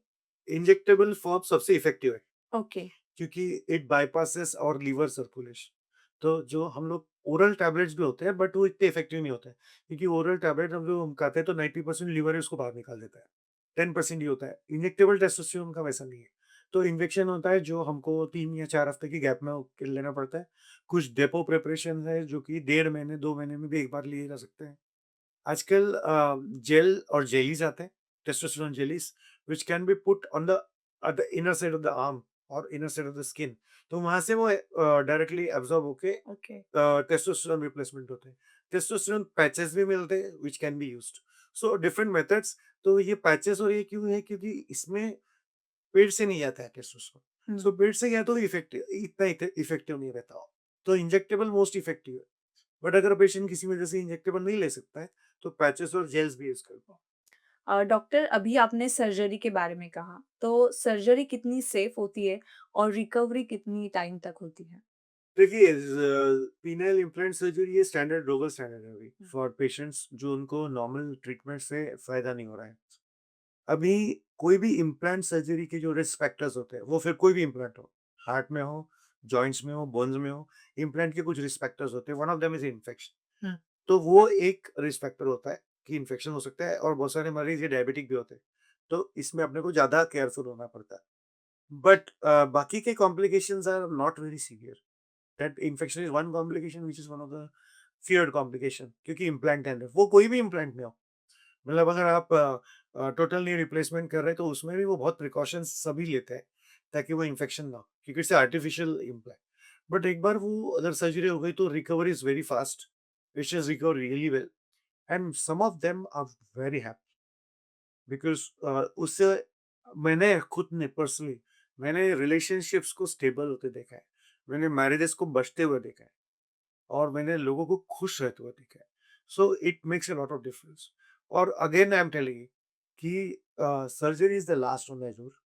इंजेक्टेबल फॉर्म सबसे इफेक्टिव है, ओके। क्योंकि इट बाईपासेस और लीवर सर्कुलेशन। तो जो हम लोग ओरल टैबलेट्स भी होते हैं बट वो इतने इफेक्टिव नहीं होते हैं, क्योंकि ओरल टैबलेट हम जो हम खाते हैं तो 90% लीवर है उसको बाहर निकाल देता है, 10% ही होता है। इंजेक्टेबल टेस्टोस्टेरोन का वैसा नहीं है। तो इंजेक्शन होता है जो हमको 3 या 4 हफ्ते की गैप में लेना पड़ता है। कुछ डेपो प्रिपरेशन है जो कि 1.5 महीने 2 महीने में भी एक बार लिए जा सकते हैं। आजकल जेल और जेलीज आते हैं, testosterone jellies, which can be put on the at the inner side of the arm और inner side of the skin. तो वहां से वो डायरेक्टली एब्जॉर्ब होके ओके। टेस्टोस्टेरोन रिप्लेसमेंट होते हैं। टेस्टोस्टेरोन पैचेस भी मिलते हैं which can be used. So different methods. तो ये पैचेस और ये क्यों है? क्योंकि इसमें पेट से नहीं आता है टेस्टोस्टेरोन। हम्म। सो पेट से गया तो इफेक्टिव इतना इफेक्टिव नहीं रहता हो। तो इंजेक्टेबल मोस्ट इफेक्टिव है। बट अगर पेशेंट किसी वजह से इंजेक्टेबल नहीं ले सकता है तो पैचेस और जेल्स भी यूज करता हूँ। डॉक्टर, अभी आपने सर्जरी के बारे में कहा, तो सर्जरी कितनी सेफ होती है और रिकवरी कितनी टाइम तक होती है? देखिए, पीनल इम्प्लांट सर्जरी ये स्टैंडर्ड ग्लोबल स्टैंडर्ड है अभी हम्म, फॉर पेशेंट्स जो उनको नॉर्मल ट्रीटमेंट से फायदा नहीं हो रहा है। अभी कोई भी इम्प्लांट सर्जरी के जो रिस्क फैक्टर्स होते हैं, वो फिर कोई भी इम्प्लांट हो, हार्ट में हो, जॉइंट्स में हो, बोन्स में हो, इम्प्लांट के कुछ रिस्क फैक्टर्स होते हैं। One of them is infection. Hmm. तो वो एक रिस्क फैक्टर होता है कि इन्फेक्शन हो सकता है, और बहुत सारे मरीज ये डायबिटिक भी होते हैं। तो इसमें अपने को ज्यादा केयरफुल होना पड़ता है। बट बाकी के complications are not very severe. That infection is one complication which is one of the feared complication, क्योंकि इम्प्लांट है वो कोई भी इम्प्लांट में हो। मतलब अगर आप टोटल नी रिप्लेसमेंट कर रहे हैं तो उसमें भी वो बहुत प्रिकॉशंस सभी लेते हैं ताकि वो इन्फेक्शन ना हो, क्योंकि इट्स आर्टिफिशियल इम्प्लांट। बट एक बार वो अगर सर्जरी हो गई तो recovery is very fast, patients recover really well, and some of them are very happy because उससे मैंने खुद ने पर्सनली मैंने रिलेशनशिप्स को स्टेबल होते देखा है, मैंने मैरिजेस को बचते हुए देखा है, और मैंने लोगों को खुश रहते हुए देखा है। So it makes a lot of difference. और again I am telling you कि surgery is the last on the agenda.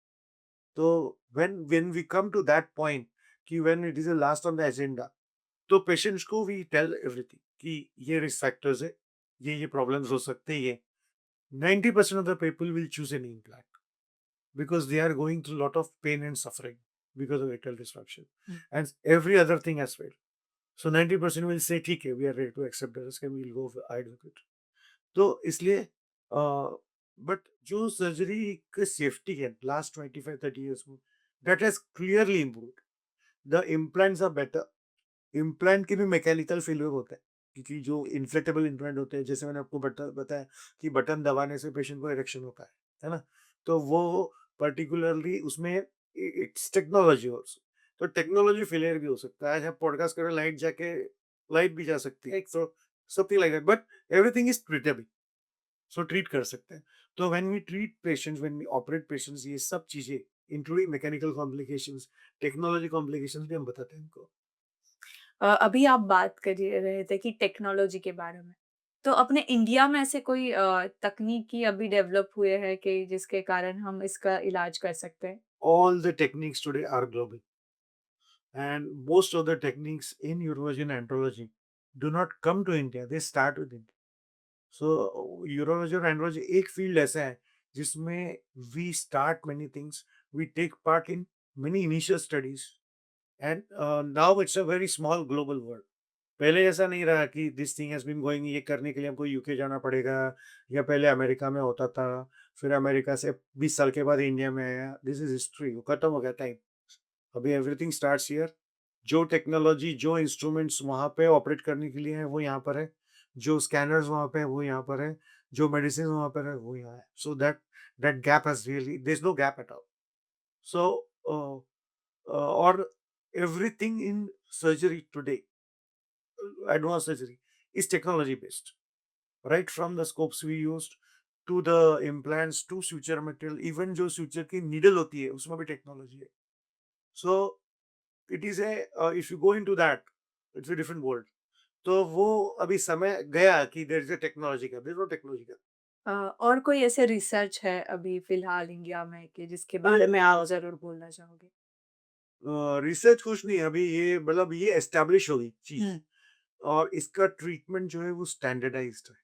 तो when we come to that point कि when it is the last on the agenda, तो patients को we tell everything कि ये risk factors है, ये problems हो सकते हैं ये 90% of the people will choose an implant because they are going through a lot of pain and suffering because of erectile dysfunction Hmm. and every other thing as well. So 90% will say ठीक है, we are ready to accept the risk and we'll go ahead with it. तो इसलिए but जो surgery की safety है last 25-30 years में that has clearly improved. The implants are better. Implant के भी मैकेनिकल फेलियर होता है क्योंकि जो इन्फ्लेटेबल इम्प्लांट होते हैं जैसे मैंने आपको बताया कि बटन दबाने से पेशेंट को इरेक्शन होता है ना. तो वो पर्टिकुलरली उसमें इट्स टेक्नोलॉजी ऑल्सो. तो टेक्नोलॉजी फेलियर भी हो सकता है. आज हम पॉडकास्ट कर रहे लाइट भी जा सकती है तो something like that but everything is treatable. So treat कर सकते हैं. तो when we treat patients when we operate patients ये सब चीजें including mechanical complications technology complications भी हम बताते हैं उनको. अभी आप बात कर ही रहे थे कि टेक्नोलॉजी के बारे में। तो अपने इंडिया में ऐसे कोई तकनीकी अभी डेवलप हुए हैं कि जिसके कारण हम इसका इलाज कर सकते हैं? All the techniques today are global, and most of the techniques in urology and andrology do not come to India. They start with India. So urology और andrology एक field ऐसा है जिसमें we start many things, we take part in many initial studies, and now it's a very small global world. पहले ऐसा नहीं रहा कि this thing has been going. ये करने के लिए हमको यूके जाना पड़ेगा या पहले अमेरिका में होता था, फिर अमेरिका से 20 साल के बाद इंडिया में आया. This is history. वो खत्म हो गया टाइम. अभी एवरीथिंग स्टार्ट्स हियर. जो टेक्नोलॉजी जो इंस्ट्रूमेंट्स वहाँ पे ऑपरेट करने के लिए है वो यहाँ पर है. जो स्कैनर्स वहाँ पे है वो यहाँ पर है. जो मेडिसिन वहाँ पर है वो यहाँ है. So that that gap has really there is no gap at all. So और everything in surgery today, advanced surgery, is technology based. Right from the scopes we used to the implants to suture material, even जो suture की needle होती है उसमें भी technology है. So it is a if you go into that, it's a different world. तो वो अभी समय गया कि there is a technology का, there is no technology का. और कोई ऐसे रिसर्च है अभी फिलहाल इंडिया में कि जिसके बारे में आप ज़रूर बोलना चाहोगे? रिसर्च कुछ नहीं है अभी. ये मतलब ये एस्टेब्लिश हो गई चीज हुँ। और इसका ट्रीटमेंट जो है वो स्टैंडर्डाइज्ड है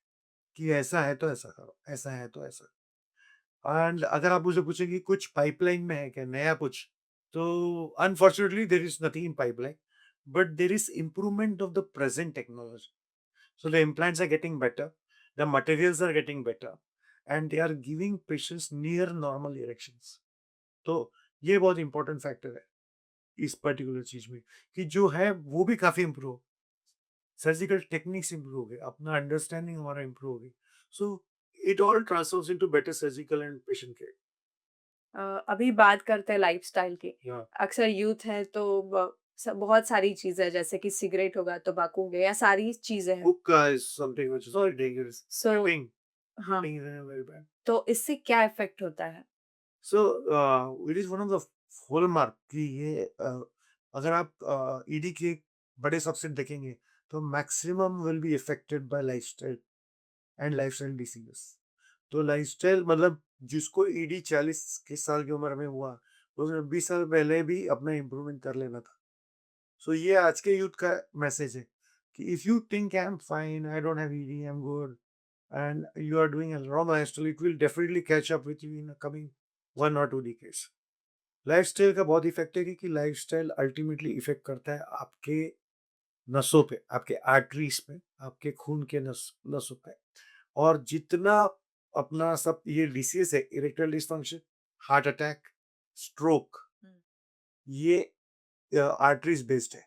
कि ऐसा है तो ऐसा करो, ऐसा है तो ऐसा. एंड अगर आप मुझे पूछें कि कुछ पाइपलाइन में है क्या नया कुछ, तो unfortunately there is nothing in pipeline, but there is improvement of the present technology. So the implants are getting better, the materials are getting better, and they are giving patients near normal erections. तो ये बहुत important factor है इस particular चीज में कि जो है वो भी काफी इम्प्रूव. सर्जिकल टेक्निक्स इम्प्रूव हो गए, अपना अंडरस्टैंडिंग हमारा इम्प्रूव हो गई. So it all transforms into better surgical and patient care. अभी बात करते हैं लाइफ़स्टाइल की। या अक्सर यूथ है तो बहुत सारी चीज़ें जैसे कि सिगरेट हो गया, तम्बाकू हो गया, सारी चीज़ें हैं। hookah is something which is very dangerous. So Ping, हाँ, ping is very bad. तो इससे क्या इफ़ेक्ट होता है? So it is one of the hallmark कि ये अगर आप ईडी के बड़े सबसेट देखेंगे तो maximum will be affected by lifestyle and lifestyle diseases. तो लाइफस्टाइल मतलब जिसको ईडी 40 के साल की उम्र में हुआ उसने 20 साल पहले भी अपना इम्प्रूवमेंट कर लेना था. सो ये आज के यूथ का मैसेज है कि if you think I am fine, I don't have ED, I am good, and you are doing a wrong lifestyle, it will definitely catch up with you in the coming 1 or 2 decades. Lifestyle का बहुत effect है क्योंकि lifestyle ultimately effect करता है आपके नसों पे, आपके आर्टरीज पे, आपके खून के नसों पे. और जितना अपना सब ये डिसीज है erectile dysfunction, heart attack, stroke, हुँ। ये आर्टरीज बेस्ड है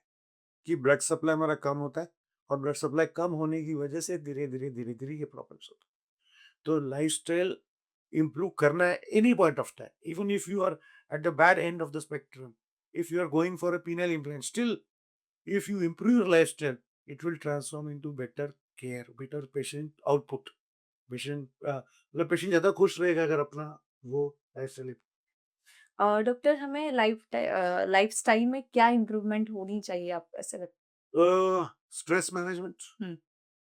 कि ब्लड सप्लाई हमारा कम होता है और ब्लड सप्लाई कम होने की वजह से धीरे धीरे ये प्रॉब्लम्स होते हैं. तो लाइफस्टाइल improve करना है any point of time, even if you are at the bad end of the spectrum, if you are going for a penile implant, still if you improve your lifestyle it will transform into better care, better patient output. patient मतलब patient ज्यादा खुश रहेगा अगर अपना वो lifestyle. Doctor हमें lifestyle में क्या इम्प्रूवमेंट होनी चाहिए आप ऐसे लग स्ट्रेस मैनेजमेंट, हुँ।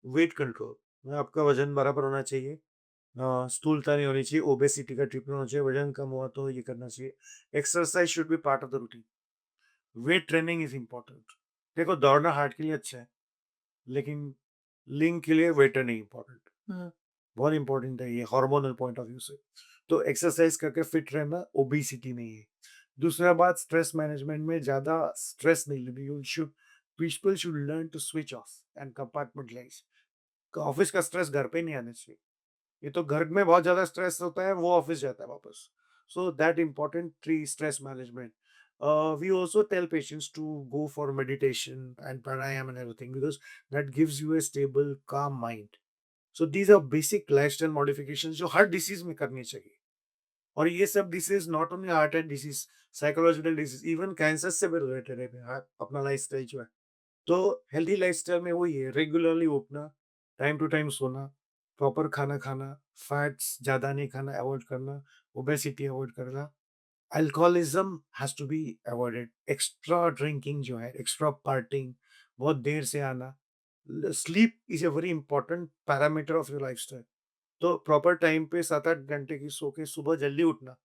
वेट कंट्रोल, आपका वजन बराबर होना चाहिए, स्थूलता नहीं होनी चाहिए, ओबेसिटी का ट्रीटमेंट होना चाहिए, वजन कम हुआ तो ये करना चाहिए. Exercise should be part of the routine. Weight training is important. देखो दौड़ना हार्ट के लिए अच्छा है लेकिन लिंग के लिए वेट ट्रेनिंग इम्पोर्टेंट. हुँ, बहुत इंपॉर्टेंट है ये हार्मोनल पॉइंट ऑफ व्यू से। तो एक्सरसाइज करके फिट रहना ओबेसिटी नहीं है। दूसरा बात, स्ट्रेस मैनेजमेंट में ज़्यादा स्ट्रेस नहीं लेनी। You should people should learn to switch off and compartmentalise. Office का स्ट्रेस घर पे नहीं आना चाहिए। ये तो घर में बहुत ज़्यादा स्ट्रेस होता है, वो ऑफिस जाता है वापस। So that important three stress management. We also tell patients to go for meditation and pranayama and everything because that gives you a stable, calm mind. So these are basic lifestyle modifications जो हर disease में करनी चाहिए। और ये सब disease not only heart and disease, psychological disease, even cancer से भी रिलेटेड है अपना लाइफस्टाइल जो है। तो हेल्दी लाइफस्टाइल में वही है, रेगुलरली उठना, टाइम टू टाइम सोना, प्रॉपर खाना खाना, फैट्स ज़्यादा नहीं खाना, अवॉइड करना, ओबेसिटी अवॉइड करना, alcoholism has to be avoided, extra drinking जो है, एक्स्ट्रा पार्टिंग, बहुत देर से आना, sleep is a very important parameter of your lifestyle. तो प्रॉपर टाइम पे 7-8 घंटे की सो के सुबह जल्दी उठना।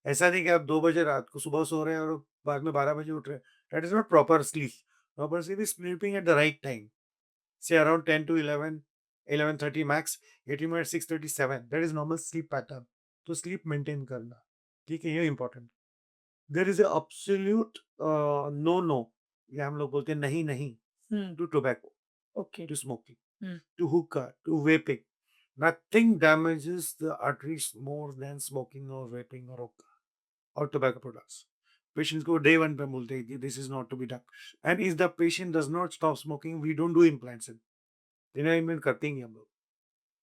ऐसा नहीं कि आप 2 बजे रात को सुबह सो रहे हैं और बाद में 12 बजे उठ रहे हैं। That is not proper sleep. Proper sleep is sleeping at the right time. Say around 10 to 11, 11:30 max, getting at 6:30, 7. That is normal sleep pattern. तो sleep maintain करना, ठीक है, ये important. There is a absolute no no, ये हम लोग बोलते हैं नहीं नहीं, हुँ, to tobacco, okay. to smoking, hmm, to hookah, to vaping. Nothing damages the arteries more than smoking or vaping or hookah or tobacco products. Patients को day one पे बोलते हैं कि this is not to be done. And if the patient does not stop smoking, we don't do implants. Alignment करते ही नहीं हम लोग,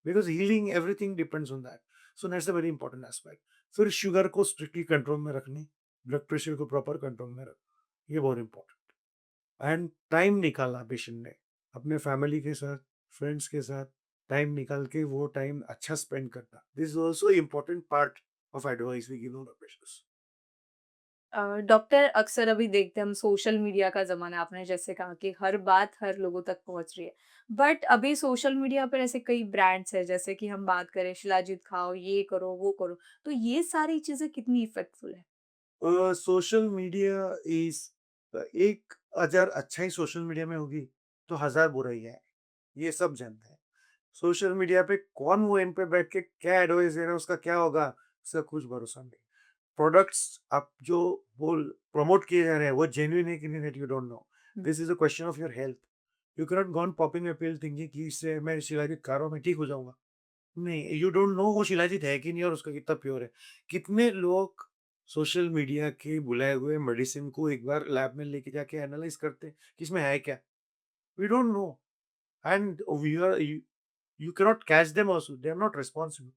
because healing everything depends on that. So that's a very important aspect. फिर sugar को strictly control में रखनी, blood pressure को proper control में रखना, ये बहुत इंपॉर्टेंट। एंड टाइम निकालना पेशेंट ने अपने फैमिली के साथ, फ्रेंड्स के साथ, टाइम निकाल के वो टाइम अच्छा स्पेंड करना, this is also important part of advice we give our patients. Doctor अक्सर अभी देखते हैं हम सोशल मीडिया का ज़माना है, आपने जैसे कहा कि हर बात हर लोगों तक पहुँच रही है। बट अभी सोशल मीडिया पर ऐसे कई ब्रांड्स हैं जैसे कि हम बात करें शिलाजीत खाओ, ये करो, वो करो, तो ये सारी चीज़ें कितनी इफ़ेक्टफुल है? सोशल मीडिया इज, एक अगर अच्छाई सोशल मीडिया में होगी तो हजार बुराई है, ये सब जानते हैं। सोशल मीडिया पे कौन वो इन पे बैठ के क्या एडवाइस दे रहा है, उसका क्या होगा, उसका कुछ भरोसा नहीं। प्रोडक्ट्स आप जो बोल प्रमोट किए जा रहे हैं वो जेन्युइन है कि नहीं, that you don't know. Hmm, this is a question of your health. You can not gone popping A pill thinking कि इससे मैं शिलाजित खा रहा हूँ मैं ठीक हो जाऊंगा। नहीं, यू डोंट नो वो शिलाजित है कि नहीं और उसका कितना प्योर है। कितने लोग सोशल मीडिया के बुलाए हुए मेडिसिन को एक बार लैब में लेके जाके एनालाइज करते हैं कि इसमें है क्या। We don't know. And we are, you can not catch them also, they are not responsible.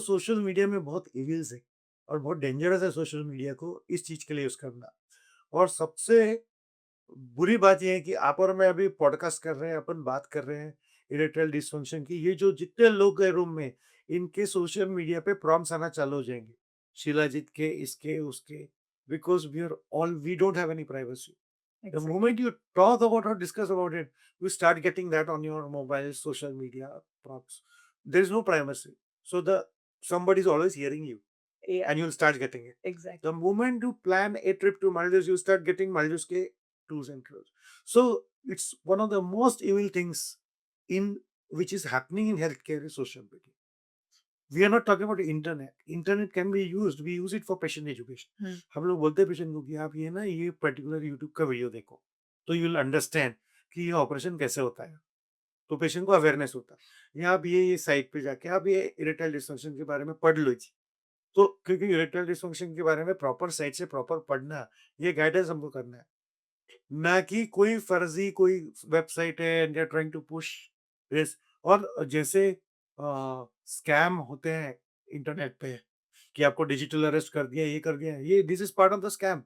Social media में बहुत इविल्स है और बहुत डेंजरस है सोशल मीडिया को इस चीज के लिए यूज करना। और सबसे बुरी बात ये है कि आप और मैं अभी पॉडकास्ट कर रहे हैं, अपन बात कर रहे हैं इरेक्टाइल डिस्फंक्शन की, ये जो जितने लोग गए रूम में, इनके सोशल मीडिया पे प्रॉम्प्ट्स आना चालू हो जाएंगे, शिलाजीत के, इसके, उसके, because we don't have any privacy. The exactly. moment you talk about or discuss about it, you start getting that on your mobile, social media props. There is no privacy. So the somebody is always hearing you या and you'll start getting it. Exactly. The moment you plan a trip to Maldives, you start getting Maldives ke tours and tours. So it's one of the most evil things in which is happening in healthcare is social media. We are not talking about internet. Internet can be used. We use it for patient education. हुँ, हम लोग बोलते हैं patient को कि आप ये ना ये पर्टिकुलर यूट्यूब का वीडियो देखो, तो यू विल अंडरस्टैंड कि ये ऑपरेशन कैसे होता है। तो पेशेंट को अवेयरनेस होता है, या आप ये साइट पे जाके आप ये इरेक्टाइल डिस्फंक्शन के बारे में पढ़ लीजिए। तो क्योंकि इरेक्टाइल डिस्फंक्शन के बारे में प्रॉपर साइट से प्रॉपर पढ़ना, ये गाइडेंस हमको करना है, ना कि कोई फर्जी कोई वेबसाइट है and they are trying to push this. और जैसे स्कैम होते हैं इंटरनेट पे कि आपको डिजिटल अरेस्ट कर दिया, ये कर दिया, ये this is part of the scam.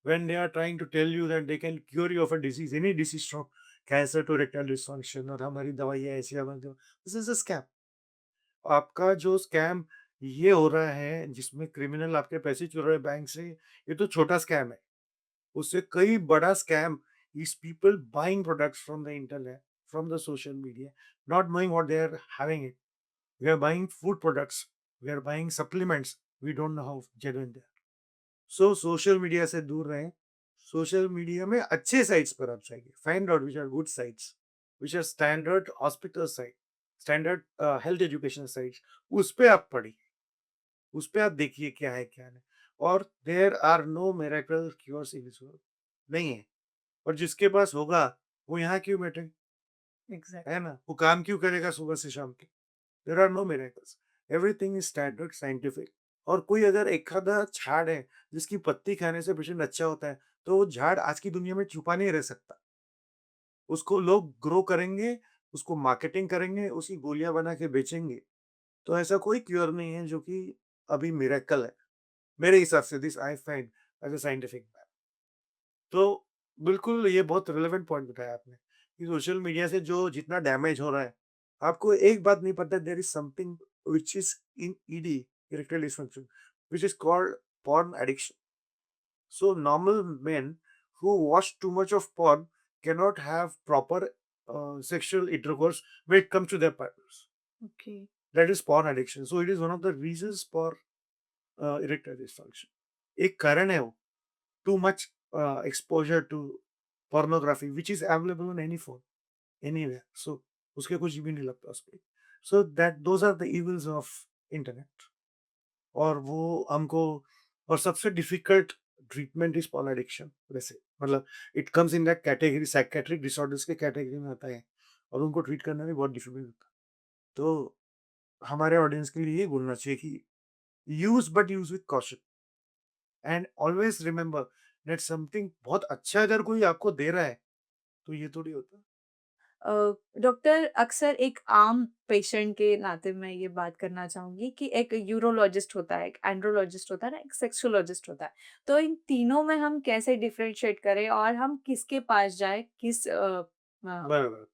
When they are trying to tell you that they can cure you of a disease, any disease from cancer to erectile dysfunction, और हमारी दवाई ऐसी है, दिस इज अ स्कैम। आपका जो scam ये हो रहा है जिसमें क्रिमिनल आपके पैसे चुरा रहे हैं बैंक से, ये तो छोटा स्कैम है। उससे कई बड़ा scam is people buying products from the internet, from the social media, not knowing what they are having it. We are buying food products, we are buying supplements, we don't know how genuine they are. So social media से दूर रहें। Social media में अच्छे sites पर आप जाइए, find out which are good sites, which are standard hospital site, standard health education sites, उस पे आप पढ़िए, उस पे आप देखिए क्या है क्या नहीं। और there are no miracle cures in this world, नहीं है। और जिसके पास होगा वो यहाँ क्यों बैठे, एग्जैक्ट। है ना? वो काम क्यों करेगा सुबह से शाम तक? There are no miracles, everything is standard scientific. और कोई अगर एक आधा झाड़ है जिसकी पत्ती खाने से पेशेंट अच्छा होता है, तो वो झाड़ आज की दुनिया में छुपा नहीं रह सकता। उसको लोग ग्रो करेंगे, उसको मार्केटिंग करेंगे, उसकी गोलियां बना के बेचेंगे। तो ऐसा कोई क्योर नहीं है जो कि अभी मिरेकल है, मेरे हिसाब से। This I find as a scientific. तो बिल्कुल ये बहुत रिलेवेंट पॉइंट बताया आपने कि सोशल मीडिया से जो जितना डैमेज हो रहा है, आपको एक बात नहीं पता, there is something which is in ED, erectile dysfunction, which is called porn addiction. So normal men who watch too much of porn cannot have proper sexual intercourse when it comes to their partners. Okay. That is porn addiction. So it is one of the reasons for erectile dysfunction. एक कारण है वो, too much exposure to pornography which is available on any phone anywhere, so उसके कुछ भी नहीं लगता उस पे। So that those are the evils of internet। और वो हमको, और सबसे difficult treatment is porn addiction वैसे, मतलब it comes in that category, psychiatric disorders के कैटेगरी में आता है, और उनको ट्रीट करना भी बहुत डिफिकल्ट होता है। तो हमारे ऑडियंस के लिए ये बोलना चाहिए कि use, but use with caution, and always remember that something बहुत अच्छा अगर कोई आपको दे रहा है, तो ये थोड़ी होता है। डॉक्टर, अक्सर एक आम पेशेंट के नाते मैं ये बात करना चाहूँगी कि एक यूरोलॉजिस्ट होता है, एक एंड्रोलॉजिस्ट होता है ना, एक सेक्सोलॉजिस्ट होता है। तो इन तीनों में हम कैसे डिफरेंशिएट करें और हम किसके पास जाएँ? बराबर।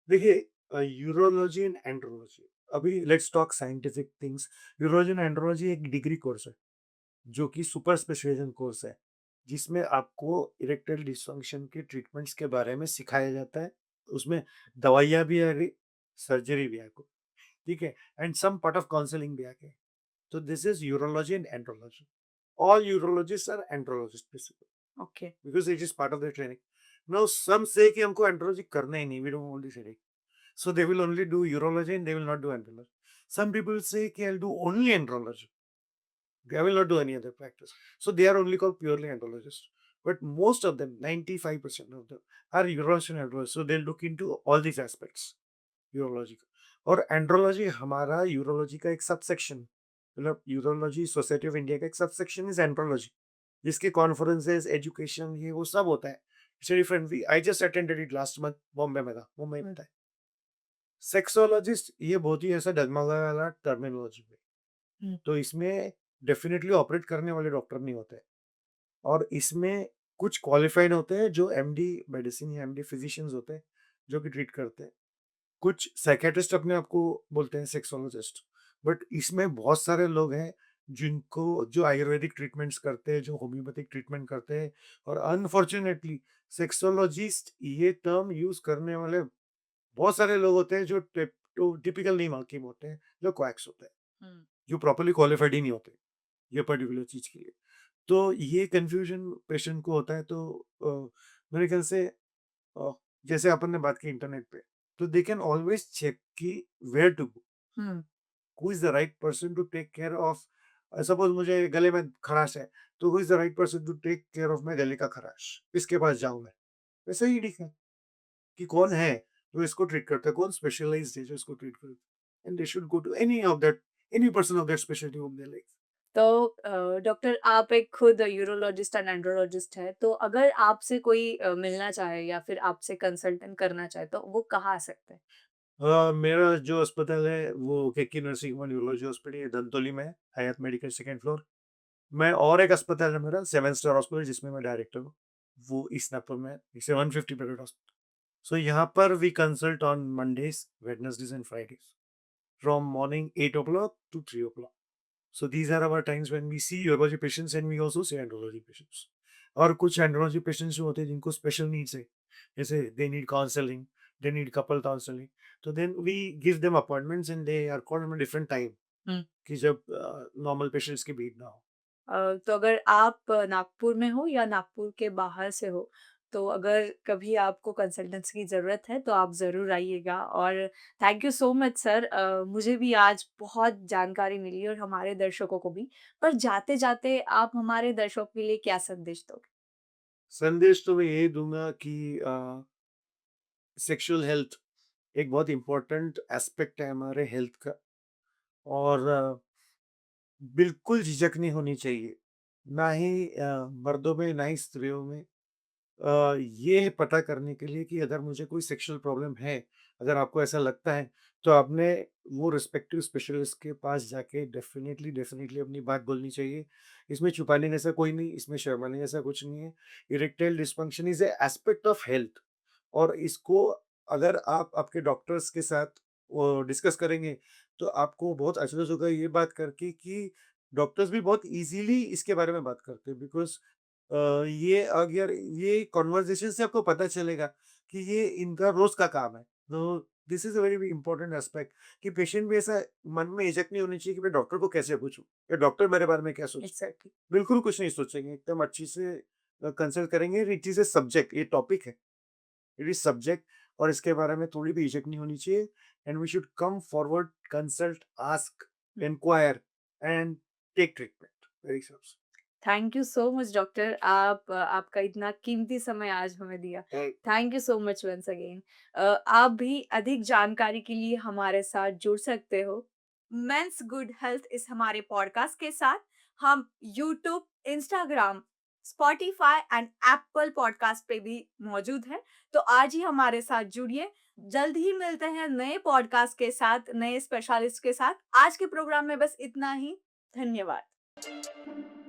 देखिए, यूरोलॉजी एंड एंड्रोलॉजी, अभी let's talk scientific things. Urology and andrology एक डिग्री कोर्स है जो कि सुपर स्पेशलाइजेशन कोर्स है, जिसमें आपको इरेक्टाइल डिसफंक्शन के ट्रीटमेंट्स के बारे में सिखाया जाता है। उसमें दवाइयाँ भी आ गई, सर्जरी भी आ गई, ठीक है? And some part of counselling भी आ गए। तो this is urology and andrology. All urologist are andrologist basically, okay. Because it is part of the training. Now some say कि हमको एंड्रोलॉजी करना ही नहीं, we don't want this headache, so they will only do urology and they will not do andrology. Some people say कि I'll do only andrology, they will not do any other practice. So they are only called purely andrologists. But most of them, 95% of them, are urologists and andrologists. So they look into all these aspects, urology का। और andrology हमारा urology का एक sub section, मतलब urology society of India का एक sub section is andrology, जिसके conferences, education, ये वो सब होता है। It's different. I just attended it last month, Bombay में था, मुंबई में था। सेक्सोलॉजिस्ट ये बहुत ही ऐसा डगमगाने वाला टर्मिनोलॉजी है, हुँ। तो इसमें डेफिनेटली ऑपरेट करने वाले डॉक्टर नहीं होते, और इसमें कुछ क्वालिफाइड होते हैं जो एमडी मेडिसिन या एमडी फिजिशियंस होते हैं जो कि ट्रीट करते हैं। कुछ साइकियाट्रिस्ट अपने आप को बोलते हैं सेक्सोलॉजिस्ट। बट इसमें बहुत सारे लोग हैं जिनको, जो आयुर्वेदिक ट्रीटमेंट्स करते हैं, जो होम्योपैथिक ट्रीटमेंट करते हैं। और अनफॉर्चुनेटली सेक्सोलॉजिस्ट ये टर्म यूज करने वाले बहुत सारे लोग होते हैं जो टिपिकल नहीं हकीम होते हैं, जो क्वैक्स होते हैं, हुँ। जो प्रॉपर्ली क्वालिफाइड ही नहीं होते ये पर्टिकुलर चीज के लिए। तो ये कंफ्यूजन पेशेंट को होता है। तो मेरे ख्याल से अ, जैसे अपन ने बात की इंटरनेट पे, तो दे कैन ऑलवेज चेक कि where to go, hmm. Who is the right person to take care of. Suppose मुझे गले में खराश है, तो who is the right person to take care of my गले का खराश, किसके पास जाऊं मैं? वैसे ही ठीक है कि कौन है जो इसको ट्रीट करता है, कौन स्पेशलाइज्ड है जो इसको ट्रीट करता है, and they should go to any person of that speciality whom they like. तो डॉक्टर, आप एक खुद यूरोलॉजिस्ट एंड एंड्रोलॉजिस्ट हैं, तो अगर आपसे कोई मिलना चाहे या फिर आपसे कंसल्टेंट करना चाहे, तो वो कहाँ आ सकते हैं? मेरा जो अस्पताल है वो केकी नर्सिंग होम न्यूरोलॉजी हॉस्पिटल है, धंतोली में है, हयात मेडिकल सेकंड फ्लोर। मैं और एक अस्पताल है मेरा, 7 स्टार हॉस्पिटल, जिसमें मैं डायरेक्टर हूँ, वो ईस्ट नागपुर में है, इसे 150 बेडेड हॉस्पिटल। सो यहाँ पर we consult on Mondays, Wednesdays and Fridays from morning 8 o'clock to 3 o'clock. So these are our times when we see urology patients and we also see andrology patients. और कुछ andrology patients जो होते हैं जिनको special needs है, जैसे they need counselling, they need couple counselling, तो then we give them appointments and they are called on different time, हुँ। कि जब नॉर्मल पेशेंट्स की भीड़ ना हो। तो अगर आप नागपुर में हो या नागपुर के बाहर से हो, तो अगर कभी आपको कंसल्टेंसी की ज़रूरत है तो आप ज़रूर आइएगा और thank you so much sir मुझे भी आज बहुत जानकारी मिली और हमारे दर्शकों को भी। पर जाते-जाते आप हमारे दर्शकों के लिए क्या संदेश दोगे? संदेश तो मैं यही दूँगा कि सेक्सुअल हेल्थ एक बहुत इम्पोर्टेंट एस्पेक्ट है हमारे हेल्थ का और बिल्कुल झिझक नहीं होनी चाहिए। ना ही मर्दों में, ना ही स्त्रियों में। ये पता करने के लिए कि अगर मुझे कोई सेक्सुअल प्रॉब्लम है, अगर आपको ऐसा लगता है, तो आपने वो रिस्पेक्टिव स्पेशलिस्ट के पास जाके डेफ़िनिटली, डेफ़िनिटली अपनी बात बोलनी चाहिए। इसमें छुपाने जैसा कोई नहीं, इसमें शर्माने जैसा कुछ नहीं है। Erectile dysfunction is a aspect of health और इसको अगर आप आपके डॉक्टर्स के साथ डिस्कस करेंगे, तो आपको बहुत अफ़सोस होगा ये बात करके कि डॉक्टर्स भी बहुत ईज़िली इसके बारे में बात करते हैं बिकॉज़ ये अगर ये कन्वर्सेशन से आपको पता चलेगा कि ये इनका रोज़ का काम है। तो this is a very important aspect कि पेशेंट भी ऐसा मन में हिचक नहीं होनी चाहिए कि मैं डॉक्टर को कैसे पूछूँ या डॉक्टर मेरे बारे में क्या सोचता है। एग्ज़ैक्टली। बिल्कुल कुछ नहीं सोचेंगे, एकदम अच्छी से कंसल्ट करेंगे। इट इज़ अ सब्जेक्ट, ये टॉपिक है। इट इज़ सब्जेक्ट और इसके बारे में थोड़ी भी हिचक नहीं होनी चाहिए and we should come forward, consult, ask, hmm. Enquire and take treatment. Very so thank you so much doctor आपका इतना कीमती समय आज हमें दिया। Thank thank you so much once again. आप भी अधिक जानकारी के लिए हमारे साथ जुड़ सकते हो। मेंस गुड हेल्थ इस हमारे पॉडकास्ट के साथ हम YouTube, Instagram, Spotify and Apple podcast पे भी मौजूद हैं। तो आज ही हमारे साथ जुड़िए। जल्द ही मिलते हैं नए पॉडकास्ट के साथ, नए स्पेशलिस्ट के साथ। आज के प्रोग्राम में बस इतना ही। धन्यवाद।